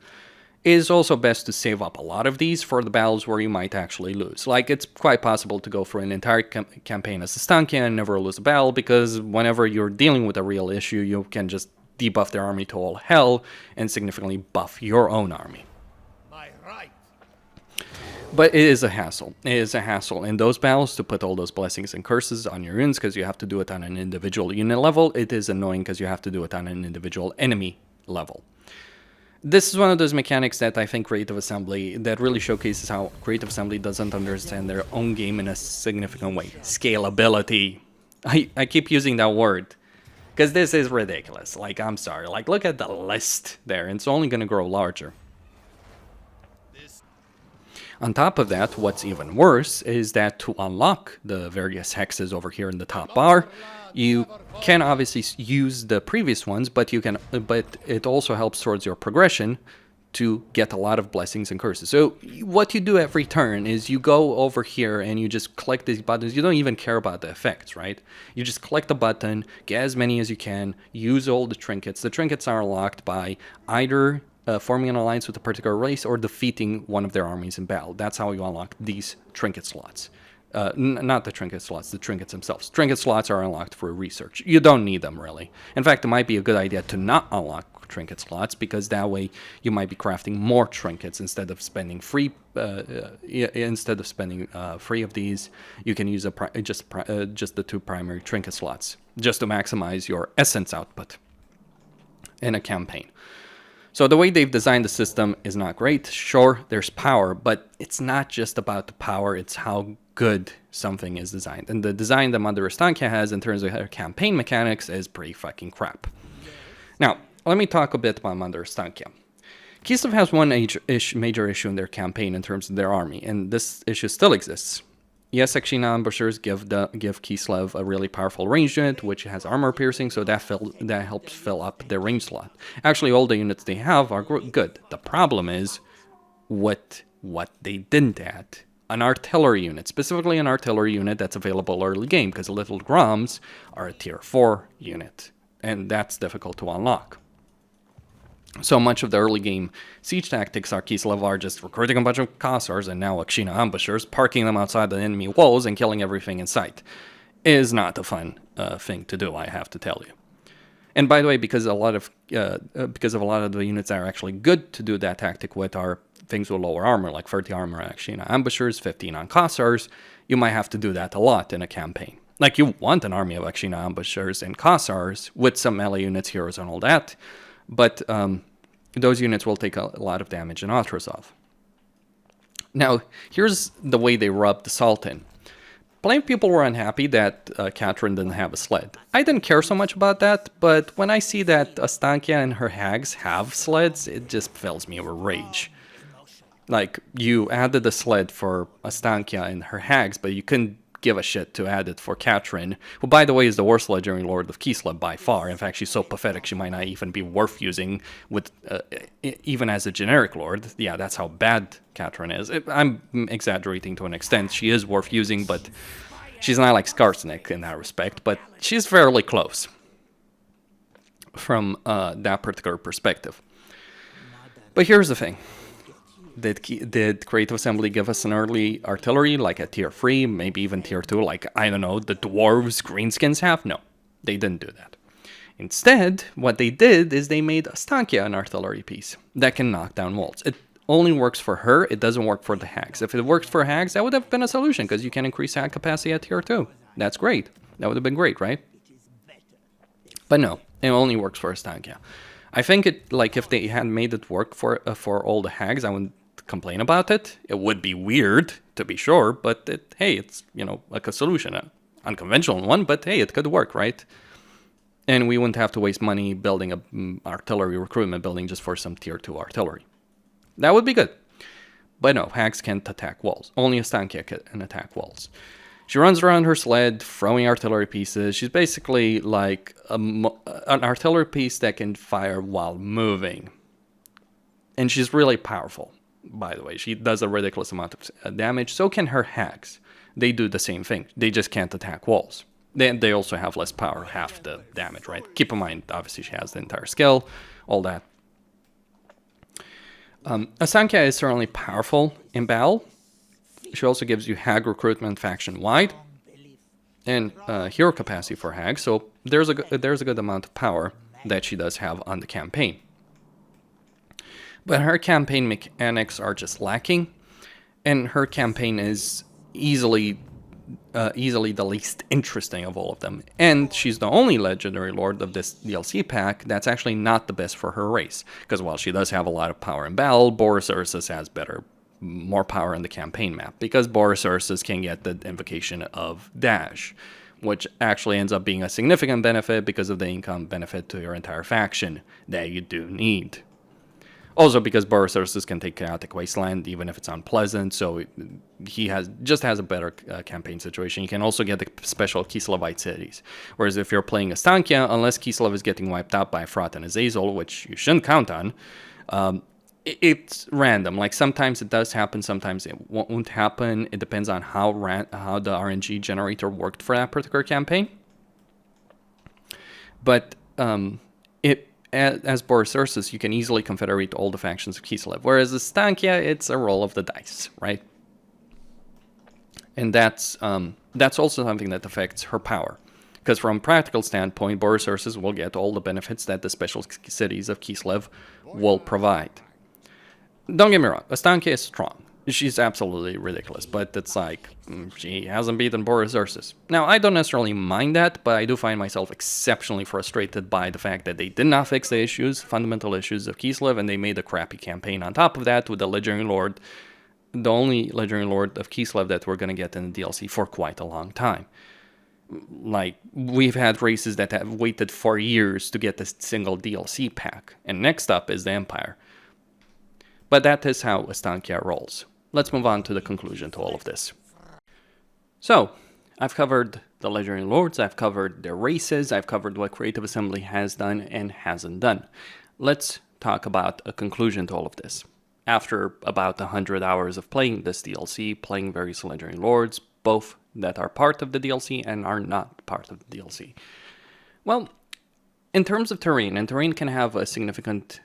[SPEAKER 1] It is also best to save up a lot of these for the battles where you might actually lose. Like, it's quite possible to go for an entire campaign as Ostankya and never lose a battle, because whenever you're dealing with a real issue, you can just debuff their army to all hell and significantly buff your own army. But it is a hassle. It is a hassle in those battles to put all those blessings and curses on your units, because you have to do it on an individual unit level. It is annoying because you have to do it on an individual enemy level. This is one of those mechanics that I think Creative Assembly, that really showcases how Creative Assembly doesn't understand their own game in a significant way. Scalability. I keep using that word, because this is ridiculous. Like, I'm sorry. Like, look at the list there. It's only going to grow larger. On top of that, what's even worse is that to unlock the various hexes over here in the top bar, you can obviously use the previous ones, but it also helps towards your progression to get a lot of blessings and curses. So what you do every turn is you go over here and you just click these buttons. You don't even care about the effects, right? You just click the button, get as many as you can, use all the trinkets. The trinkets are unlocked by either forming an alliance with a particular race or defeating one of their armies in battle. That's how you unlock these trinket slots. Not the trinket slots, the trinkets themselves. Trinket slots are unlocked for research. You don't need them, really. In fact, it might be a good idea to not unlock trinket slots, because that way you might be crafting more trinkets instead of spending free. Free of these, you can use just the 2 primary trinket slots just to maximize your essence output in a campaign. So the way they've designed the system is not great. Sure, there's power, but it's not just about the power, it's how good something is designed. And the design that Mother Ostankya has in terms of her campaign mechanics is pretty fucking crap. Now, let me talk a bit about Mother Ostankya. Kislev has one major issue in their campaign in terms of their army, and this issue still exists. Yes, Akshina ambushers give Kislev a really powerful ranged unit, which has armor piercing, so that helps fill up their range slot. Actually, all the units they have are good. The problem is what they didn't add. An artillery unit, specifically an artillery unit that's available early game, because Little Groms are a tier 4 unit, and that's difficult to unlock. So much of the early game siege tactics are Kislev are just recruiting a bunch of Kossars and now Akshina ambushers, parking them outside the enemy walls and killing everything in sight. It is not a fun thing to do, I have to tell you. And by the way, because of a lot of the units that are actually good to do that tactic with are things with lower armor, like 30 armor on Akshina ambushers, 15 on Kossars, you might have to do that a lot in a campaign. Like, you want an army of Akshina ambushers and Kossars with some melee units, heroes, and all that. But those units will take a lot of damage in Otrasov. Now, here's the way they rubbed the salt in. Plenty of people were unhappy that Katrin didn't have a sled. I didn't care so much about that, but when I see that Ostankya and her hags have sleds, it just fills me with rage. Like, you added a sled for Ostankya and her hags, but you couldn't give a shit to add it for Katrin, who, by the way, is the worst legendary lord of Kislev by far. In fact, she's so pathetic she might not even be worth using with even as a generic lord. Yeah, that's how bad Katrin is. I'm exaggerating to an extent. She is worth using, but she's not like Skarsnik in that respect, but she's fairly close from that particular perspective. But here's the thing. Did Creative Assembly give us an early artillery, like a tier 3, maybe even tier 2, like, I don't know, the dwarves, greenskins have? No, they didn't do that. Instead, what they did is they made Ostankya an artillery piece that can knock down walls. It only works for her, it doesn't work for the hags. If it works for hags, that would have been a solution, because you can increase hag capacity at tier 2. That's great. That would have been great, right? But no, it only works for Ostankya. I think if they had made it work for all the hags, I wouldn't complain about it. It would be weird, to be sure, but hey, it's, like a solution, an unconventional one, but hey, it could work, right? And we wouldn't have to waste money building a artillery recruitment building just for some tier 2 artillery. That would be good. But no, hags can't attack walls. Only Ostankya can attack walls. She runs around her sled, throwing artillery pieces. She's basically like an artillery piece that can fire while moving. And she's really powerful, by the way. She does a ridiculous amount of damage. So can her hags. They do the same thing. They just can't attack walls. They also have less power, half the damage, right? Keep in mind, obviously, she has the entire skill, all that. Ostankya is certainly powerful in battle. She also gives you hag recruitment faction-wide and hero capacity for hags, so there's a good amount of power that she does have on the campaign. But her campaign mechanics are just lacking, and her campaign is easily the least interesting of all of them. And she's the only legendary lord of this DLC pack that's actually not the best for her race. Because while she does have a lot of power in battle, Boris Ursus has more power in the campaign map. Because Boris Ursus can get the invocation of Dash, which actually ends up being a significant benefit because of the income benefit to your entire faction that you do need. Also, because Boris Ursus can take Chaotic Wasteland, even if it's unpleasant, so he has a better campaign situation. You can also get the special Kislevite cities. Whereas if you're playing Ostankya, unless Kislev is getting wiped out by Frat and Azazel, which you shouldn't count on, it's random. Like, sometimes it does happen, sometimes it won't happen. It depends on how the RNG generator worked for that particular campaign. But as Boris Ursus, you can easily confederate all the factions of Kislev, whereas Ostankya, it's a roll of the dice, right? And that's also something that affects her power. Because from a practical standpoint, Boris Ursus will get all the benefits that the special cities of Kislev will provide. Don't get me wrong, Ostankya is strong. She's absolutely ridiculous, but it's like, she hasn't beaten Boris Ursus. Now, I don't necessarily mind that, but I do find myself exceptionally frustrated by the fact that they did not fix the fundamental issues of Kislev, and they made a crappy campaign on top of that with the Legendary Lord, the only Legendary Lord of Kislev that we're going to get in the DLC for quite a long time. Like, we've had races that have waited for years to get this single DLC pack, and next up is the Empire. But that is how Ostankya rolls. Let's move on to the conclusion to all of this. So, I've covered the Legendary Lords, I've covered their races, I've covered what Creative Assembly has done and hasn't done. Let's talk about a conclusion to all of this. After about 100 hours of playing this DLC, playing various Legendary Lords, both that are part of the DLC and are not part of the DLC. Well, in terms of terrain, and terrain can have a significant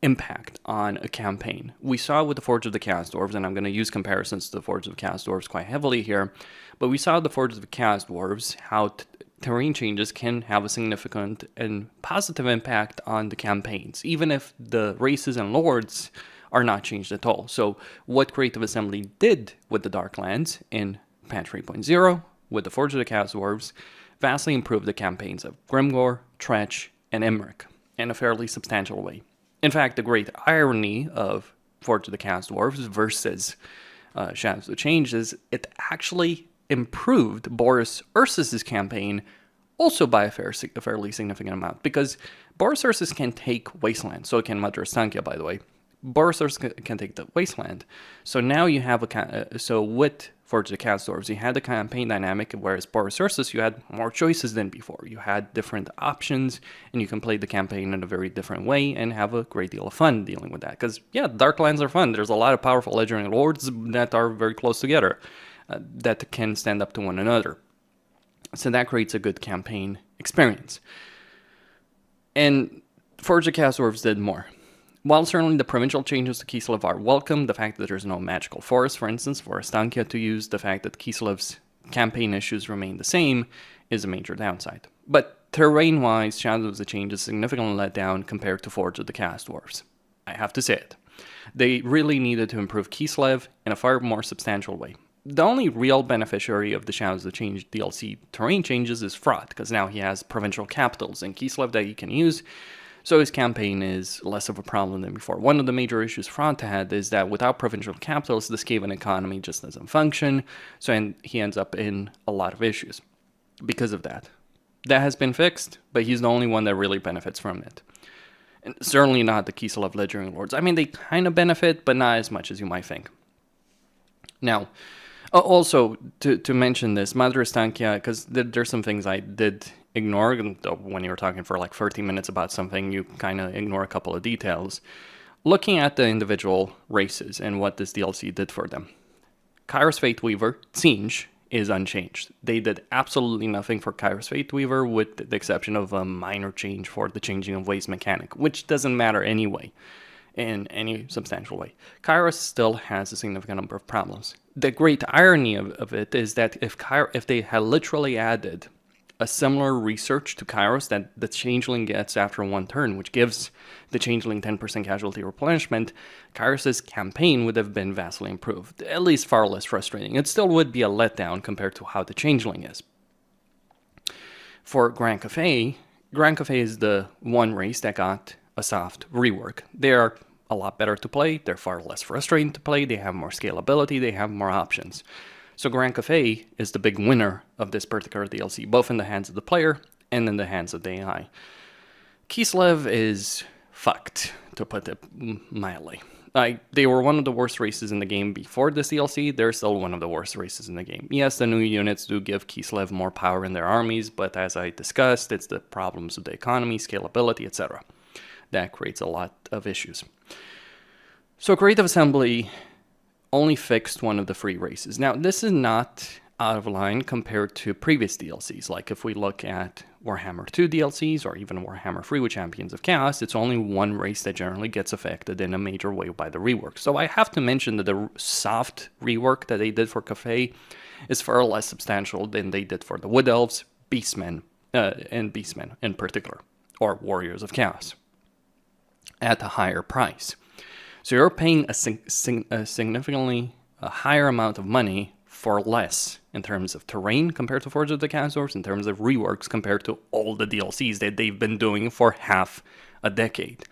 [SPEAKER 1] impact on a campaign. We saw with the Forge of the Chaos Dwarves, and I'm going to use comparisons to the Forge of the Chaos Dwarves quite heavily here, but we saw the Forge of the Chaos Dwarves, how terrain changes can have a significant and positive impact on the campaigns, even if the races and lords are not changed at all. So what Creative Assembly did with the Darklands in patch 3.0, with the Forge of the Chaos Dwarves, vastly improved the campaigns of Grimgor, Tretch, and Emmerich in a fairly substantial way. In fact, the great irony of Forge of the Chaos Dwarves versus Shadows of Change is it actually improved Boris Ursus' campaign also by a fairly significant amount, because Boris Ursus can take Wasteland, so can Mother Ostankya, by the way. Boris Ursus can take the Wasteland. So now you have so with Forge of the Chaos Dwarves, you had the campaign dynamic, whereas Boris Ursus, you had more choices than before. You had different options, and you can play the campaign in a very different way and have a great deal of fun dealing with that. Because, yeah, Darklands are fun. There's a lot of powerful Legendary Lords that are very close together, that can stand up to one another. So that creates a good campaign experience. And Forge of the Chaos Dwarves did more. While certainly the provincial changes to Kislev are welcome, the fact that there's no magical forest, for instance, for Ostankya to use, the fact that Kislev's campaign issues remain the same, is a major downside. But terrain-wise, Shadows of the Change is significantly let down compared to Forge of the Chaos Dwarves. I have to say it. They really needed to improve Kislev in a far more substantial way. The only real beneficiary of the Shadows of the Change DLC terrain changes is Frat, because now he has provincial capitals in Kislev that he can use, so his campaign is less of a problem than before. One of the major issues Front had is that without provincial capitals, the Skaven economy just doesn't function, so he ends up in a lot of issues because of that. That has been fixed, but he's the only one that really benefits from it. And certainly not the Kislev Legendary Lords. I mean, they kind of benefit, but not as much as you might think. Now, also, to mention this, Madre Ostankya, because there's some things I did ignore. When you were talking for like 30 minutes about something, you kind of ignore a couple of details. Looking at the individual races and what this DLC did for them. Kairos Fate Weaver, Tsinj, is unchanged. They did absolutely nothing for Kairos Fate Weaver with the exception of a minor change for the Changing of Ways mechanic, which doesn't matter anyway in any substantial way. Kairos still has a significant number of problems. The great irony of it is that if they had literally added a similar research to Kairos that the Changeling gets after one turn, which gives the Changeling 10% casualty replenishment, Kairos' campaign would have been vastly improved, at least far less frustrating. It still would be a letdown compared to how the Changeling is. For Grand Cafe is the one race that got a soft rework. They are a lot better to play, they're far less frustrating to play, they have more scalability, they have more options. So Grand Cafe is the big winner of this particular DLC, both in the hands of the player and in the hands of the AI. Kislev is fucked, to put it mildly. They were one of the worst races in the game before this DLC. They're still one of the worst races in the game. Yes, the new units do give Kislev more power in their armies, but as I discussed, it's the problems with the economy, scalability, etc. That creates a lot of issues. So Creative Assembly only fixed one of the free races. Now, this is not out of line compared to previous DLCs. Like if we look at Warhammer 2 DLCs or even Warhammer 3 with Champions of Chaos, it's only one race that generally gets affected in a major way by the rework. So I have to mention that the soft rework that they did for Cafe is far less substantial than they did for the Wood Elves, Beastmen, and Beastmen in particular, or Warriors of Chaos, at a higher price. So you're paying a significantly higher amount of money for less in terms of terrain compared to Forge of the Castors, in terms of reworks compared to all the DLCs that they've been doing for half a decade.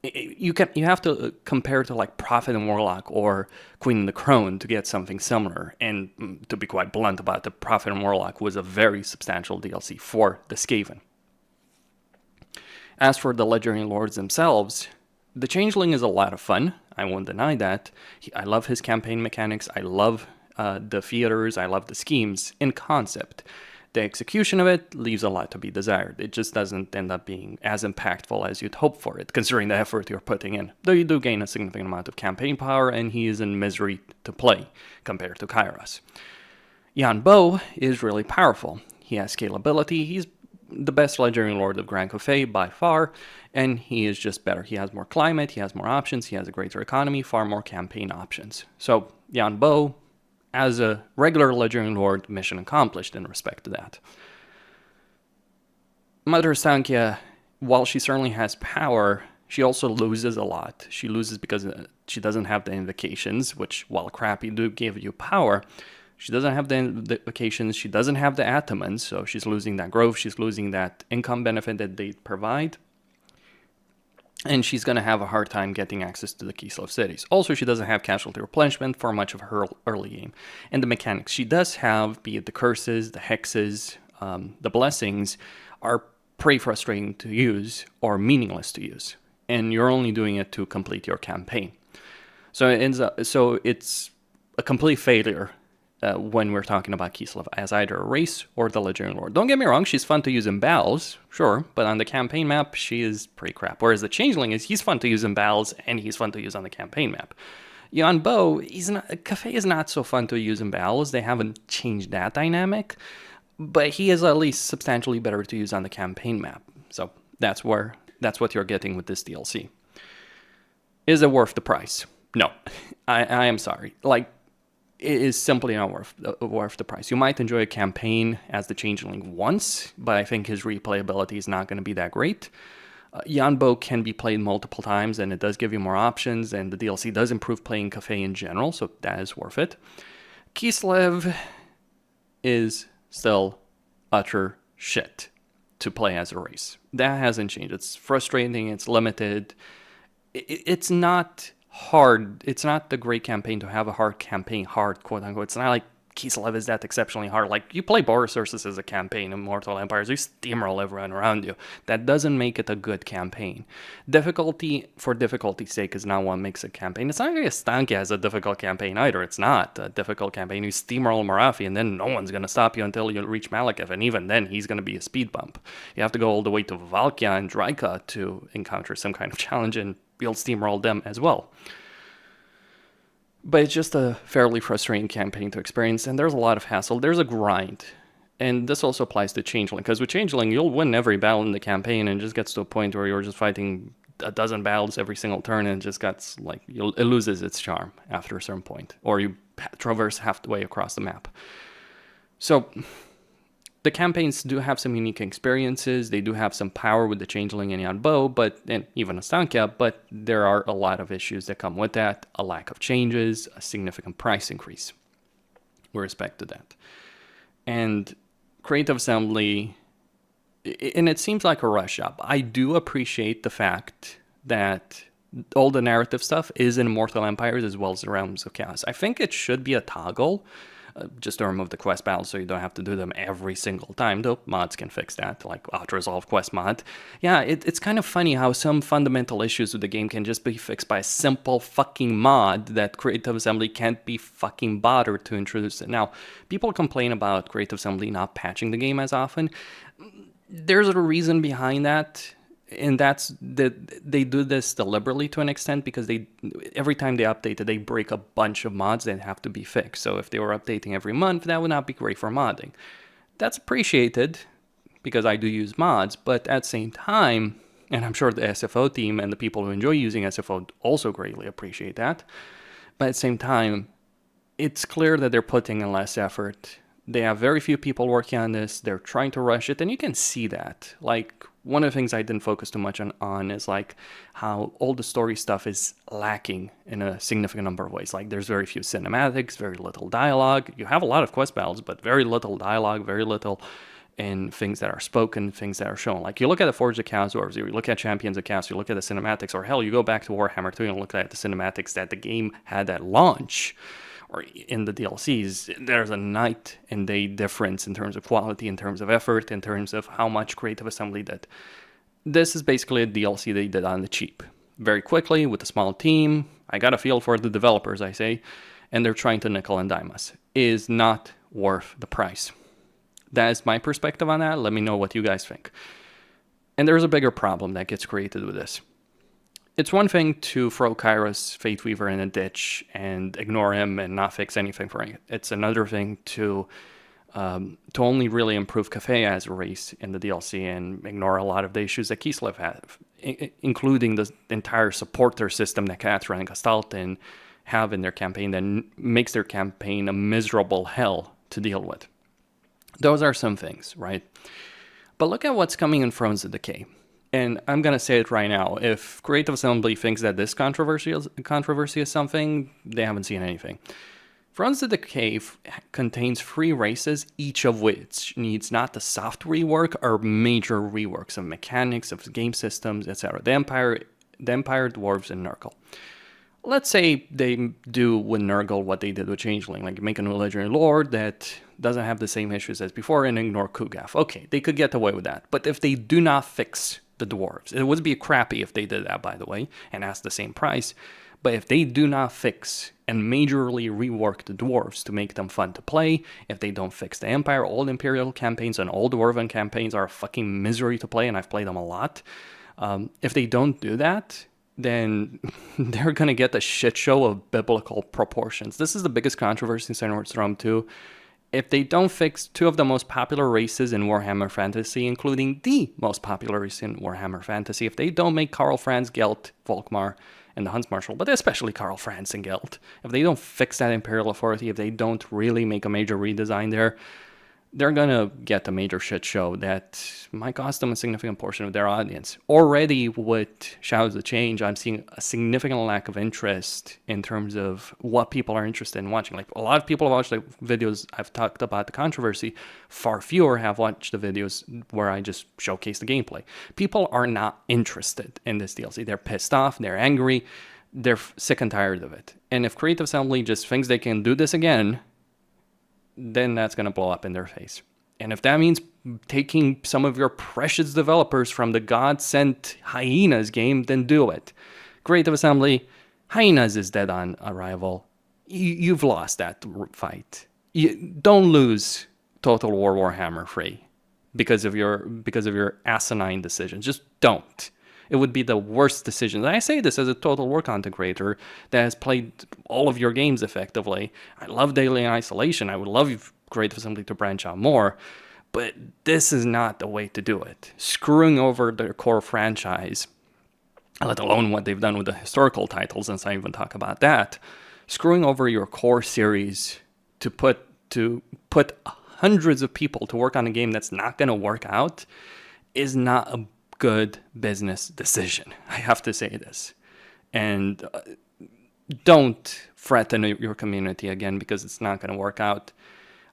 [SPEAKER 1] You have to compare to like Prophet and Warlock or Queen and the Crone to get something similar. And to be quite blunt about it, Prophet and Warlock was a very substantial DLC for the Skaven. As for the Legendary Lords themselves, the Changeling is a lot of fun. I won't deny that. I love his campaign mechanics. I love the theaters. I love the schemes in concept. The execution of it leaves a lot to be desired. It just doesn't end up being as impactful as you'd hope for it, considering the effort you're putting in. Though you do gain a significant amount of campaign power, and he is in misery to play compared to Kairos. Yuan Bo is really powerful. He has scalability. He's the best Legendary Lord of Grand Cafe by far, and he is just better. He has more climate, he has more options, he has a greater economy, far more campaign options. So Yuan Bo, as a regular Legendary Lord, mission accomplished in respect to that. Mother Ostankya, while she certainly has power, she also loses a lot. She loses because she doesn't have the invocations, which, while crappy, do give you power. She doesn't have the invocations, she doesn't have the atamans, so she's losing that growth, she's losing that income benefit that they provide. And she's going to have a hard time getting access to the Kislev cities. Also, she doesn't have casualty replenishment for much of her early game. And the mechanics she does have, be it the curses, the hexes, the blessings, are pretty frustrating to use or meaningless to use. And you're only doing it to complete your campaign. So it's a complete failure when we're talking about Kislev as either a race or the Legendary Lord. Don't get me wrong, she's fun to use in battles, sure, but on the campaign map, she is pretty crap. Whereas the Changeling he's fun to use in battles, and he's fun to use on the campaign map. Yuan Bo, Cafe is not so fun to use in battles. They haven't changed that dynamic, but he is at least substantially better to use on the campaign map. So that's what you're getting with this DLC. Is it worth the price? No, I am sorry. It is simply not worth the price. You might enjoy a campaign as the Changeling once, but I think his replayability is not going to be that great. Yuan Bo can be played multiple times, and it does give you more options, and the DLC does improve playing Cafe in general, so that is worth it. Kislev is still utter shit to play as a race. That hasn't changed. It's frustrating, it's limited. It's not hard. It's not the great campaign to have a hard campaign, quote unquote. It's not like Kislev is that exceptionally hard. Like, you play Boris Ursus as a campaign in Immortal Empires, you steamroll everyone around you. That doesn't make it a good campaign. Difficulty for difficulty's sake is not what makes a campaign. It's not like Ostankya has a difficult campaign either. It's not a difficult campaign. You steamroll Marafi, and then no one's going to stop you until you reach Malekith, and even then, he's going to be a speed bump. You have to go all the way to Valkia and Draika to encounter some kind of challenge, and you'll steamroll them as well. But it's just a fairly frustrating campaign to experience, and there's a lot of hassle. There's a grind. And this also applies to Changeling, because with Changeling, you'll win every battle in the campaign, and it just gets to a point where you're just fighting a dozen battles every single turn, and it just gets, like, it loses its charm after a certain point. Or you traverse halfway across the map. So the campaigns do have some unique experiences. They do have some power with the Changeling and Yuan Bo, and even Ostankya, but there are a lot of issues that come with that. A lack of changes, a significant price increase with respect to that. And Creative Assembly, and it seems like a rush up. I do appreciate the fact that all the narrative stuff is in Immortal Empires as well as the Realms of Chaos. I think it should be a toggle, just to remove the quest battles so you don't have to do them every single time, though mods can fix that, like auto-resolve quest mod. Yeah, it's kind of funny how some fundamental issues with the game can just be fixed by a simple fucking mod that Creative Assembly can't be fucking bothered to introduce it. Now, people complain about Creative Assembly not patching the game as often. There's a reason behind that, and that's that they do this deliberately to an extent, because every time they update it, they break a bunch of mods that have to be fixed. So if they were updating every month, that would not be great for modding. That's appreciated, because I do use mods, but at the same time, and I'm sure the SFO team and the people who enjoy using SFO also greatly appreciate that, but at the same time, it's clear that they're putting in less effort. They have very few people working on this. They're trying to rush it, and you can see that. Like, one of the things I didn't focus too much on is like how all the story stuff is lacking in a significant number of ways. Like, there's very few cinematics, very little dialogue. You have a lot of quest battles, but very little dialogue, very little in things that are spoken, things that are shown. Like, you look at the Forge of Chaos Dwarves, you look at Champions of Chaos, you look at the cinematics, or hell, you go back to Warhammer 2 and look at the cinematics that the game had at launch, or in the DLCs. There's a night and day difference in terms of quality, in terms of effort, in terms of how much Creative Assembly did. This is basically a DLC they did on the cheap. Very quickly, with a small team. I got a feel for the developers, I say, and they're trying to nickel and dime us. Is not worth the price. That is my perspective on that. Let me know what you guys think. And there's a bigger problem that gets created with this. It's one thing to throw Kairos Fate Weaver in a ditch and ignore him and not fix anything for him. It's another thing to only really improve Kafea as a race in the DLC and ignore a lot of the issues that Kislev have, including the entire supporter system that Katra and Gestalten have in their campaign that makes their campaign a miserable hell to deal with. Those are some things, right? But look at what's coming in Thrones of Decay. And I'm going to say it right now. If Creative Assembly thinks that this controversy is something, they haven't seen anything. Thrones of Decay contains 3 races, each of which needs not the soft rework or major reworks of mechanics, of game systems, etc. The Empire, Dwarves, and Nurgle. Let's say they do with Nurgle what they did with Changeling, like make a new legendary lord that doesn't have the same issues as before and ignore Kugaf. Okay, they could get away with that. But if they do not fix the dwarves, it would be crappy if they did that, by the way, and ask the same price. But if they do not fix and majorly rework the dwarves to make them fun to play, if they don't fix the Empire, all Imperial campaigns and all Dwarven campaigns are a fucking misery to play, and I've played them a lot. If they don't do that, then they're going to get a shit show of biblical proportions. This is the biggest controversy in Sentinels Rome 2. If they don't fix 2 of the most popular races in Warhammer Fantasy, including the most popular race in Warhammer Fantasy, if they don't make Karl Franz, Gelt, Volkmar, and the Huntsmarshal, but especially Karl Franz and Gelt, if they don't fix that Imperial Authority, if they don't really make a major redesign there, they're going to get a major shit show that might cost them a significant portion of their audience. Already with Shadows of Change, I'm seeing a significant lack of interest in terms of what people are interested in watching. Like, a lot of people have watched the videos I've talked about the controversy. Far fewer have watched the videos where I just showcase the gameplay. People are not interested in this DLC. They're pissed off. They're angry. They're sick and tired of it. And if Creative Assembly just thinks they can do this again, then that's going to blow up in their face. And if that means taking some of your precious developers from the God-sent Hyenas game, then do it. Creative Assembly, Hyenas is dead on arrival. You've lost that fight. Don't lose Total War Warhammer 3 because of your asinine decisions. Just don't. It would be the worst decision. And I say this as a Total War content creator that has played all of your games effectively. I love Daily Isolation. I would love Creative Assembly to branch out more. But this is not the way to do it. Screwing over their core franchise, let alone what they've done with the historical titles, since I even talk about that. Screwing over your core series to put hundreds of people to work on a game that's not going to work out is not a good business decision. I have to say this. And don't threaten your community again because it's not going to work out.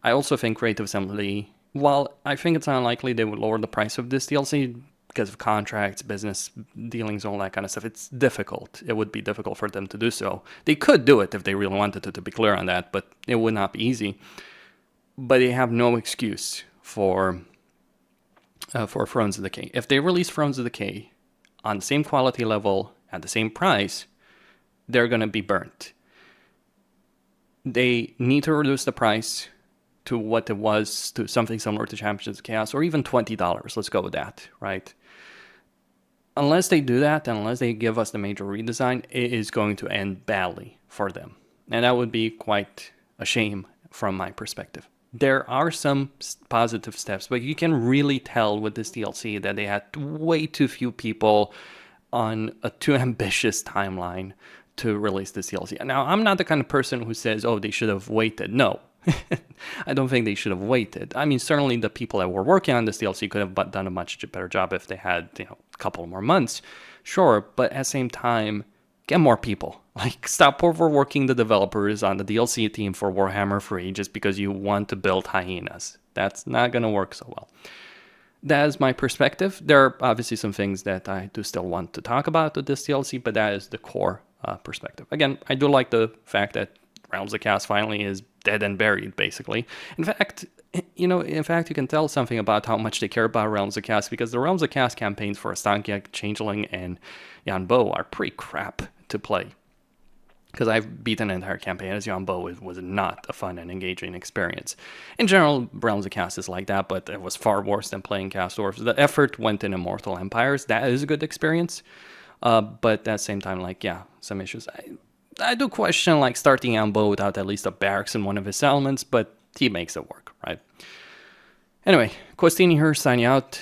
[SPEAKER 1] I also think Creative Assembly, while I think it's unlikely they would lower the price of this DLC because of contracts, business dealings, all that kind of stuff, it's difficult. It would be difficult for them to do so. They could do it if they really wanted to be clear on that, but it would not be easy. But they have no excuse for Thrones of Decay. If they release Thrones of Decay on the same quality level at the same price, they're going to be burnt. They need to reduce the price to what it was, to something similar to Champions of Chaos, or even $20. Let's go with that, right? Unless they do that, unless they give us the major redesign, it is going to end badly for them. And that would be quite a shame from my perspective. There are some positive steps, but you can really tell with this DLC that they had way too few people on a too ambitious timeline to release this DLC. Now, I'm not the kind of person who says, oh, they should have waited. No, I don't think they should have waited. I mean, certainly the people that were working on this DLC could have done a much better job if they had, a couple more months. Sure, but at the same time, get more people. Like, stop overworking the developers on the DLC team for Warhammer 3 just because you want to build hyenas. That's not going to work so well. That is my perspective. There are obviously some things that I do still want to talk about with this DLC, but that is the core perspective. Again, I do like the fact that Realms of Chaos finally is dead and buried, basically. In fact, you can tell something about how much they care about Realms of Chaos because the Realms of Chaos campaigns for Ostankya, Changeling, and Yuan Bo are pretty crap to play. Because I've beaten an entire campaign as Yuan Bo. It was not a fun and engaging experience. In general, Realms of Chaos is like that, but it was far worse than playing Chaos Dwarfs. The effort went in Immortal Empires. That is a good experience. But at the same time, some issues. I do question, starting Yuan Bo without at least a barracks in one of his settlements, but he makes it work, right? Anyway, Questini here, signing out.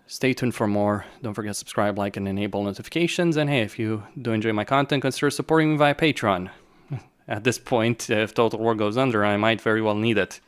[SPEAKER 1] Stay tuned for more. Don't forget to subscribe, like, and enable notifications. And hey, if you do enjoy my content, consider supporting me via Patreon. At this point, if Total War goes under, I might very well need it.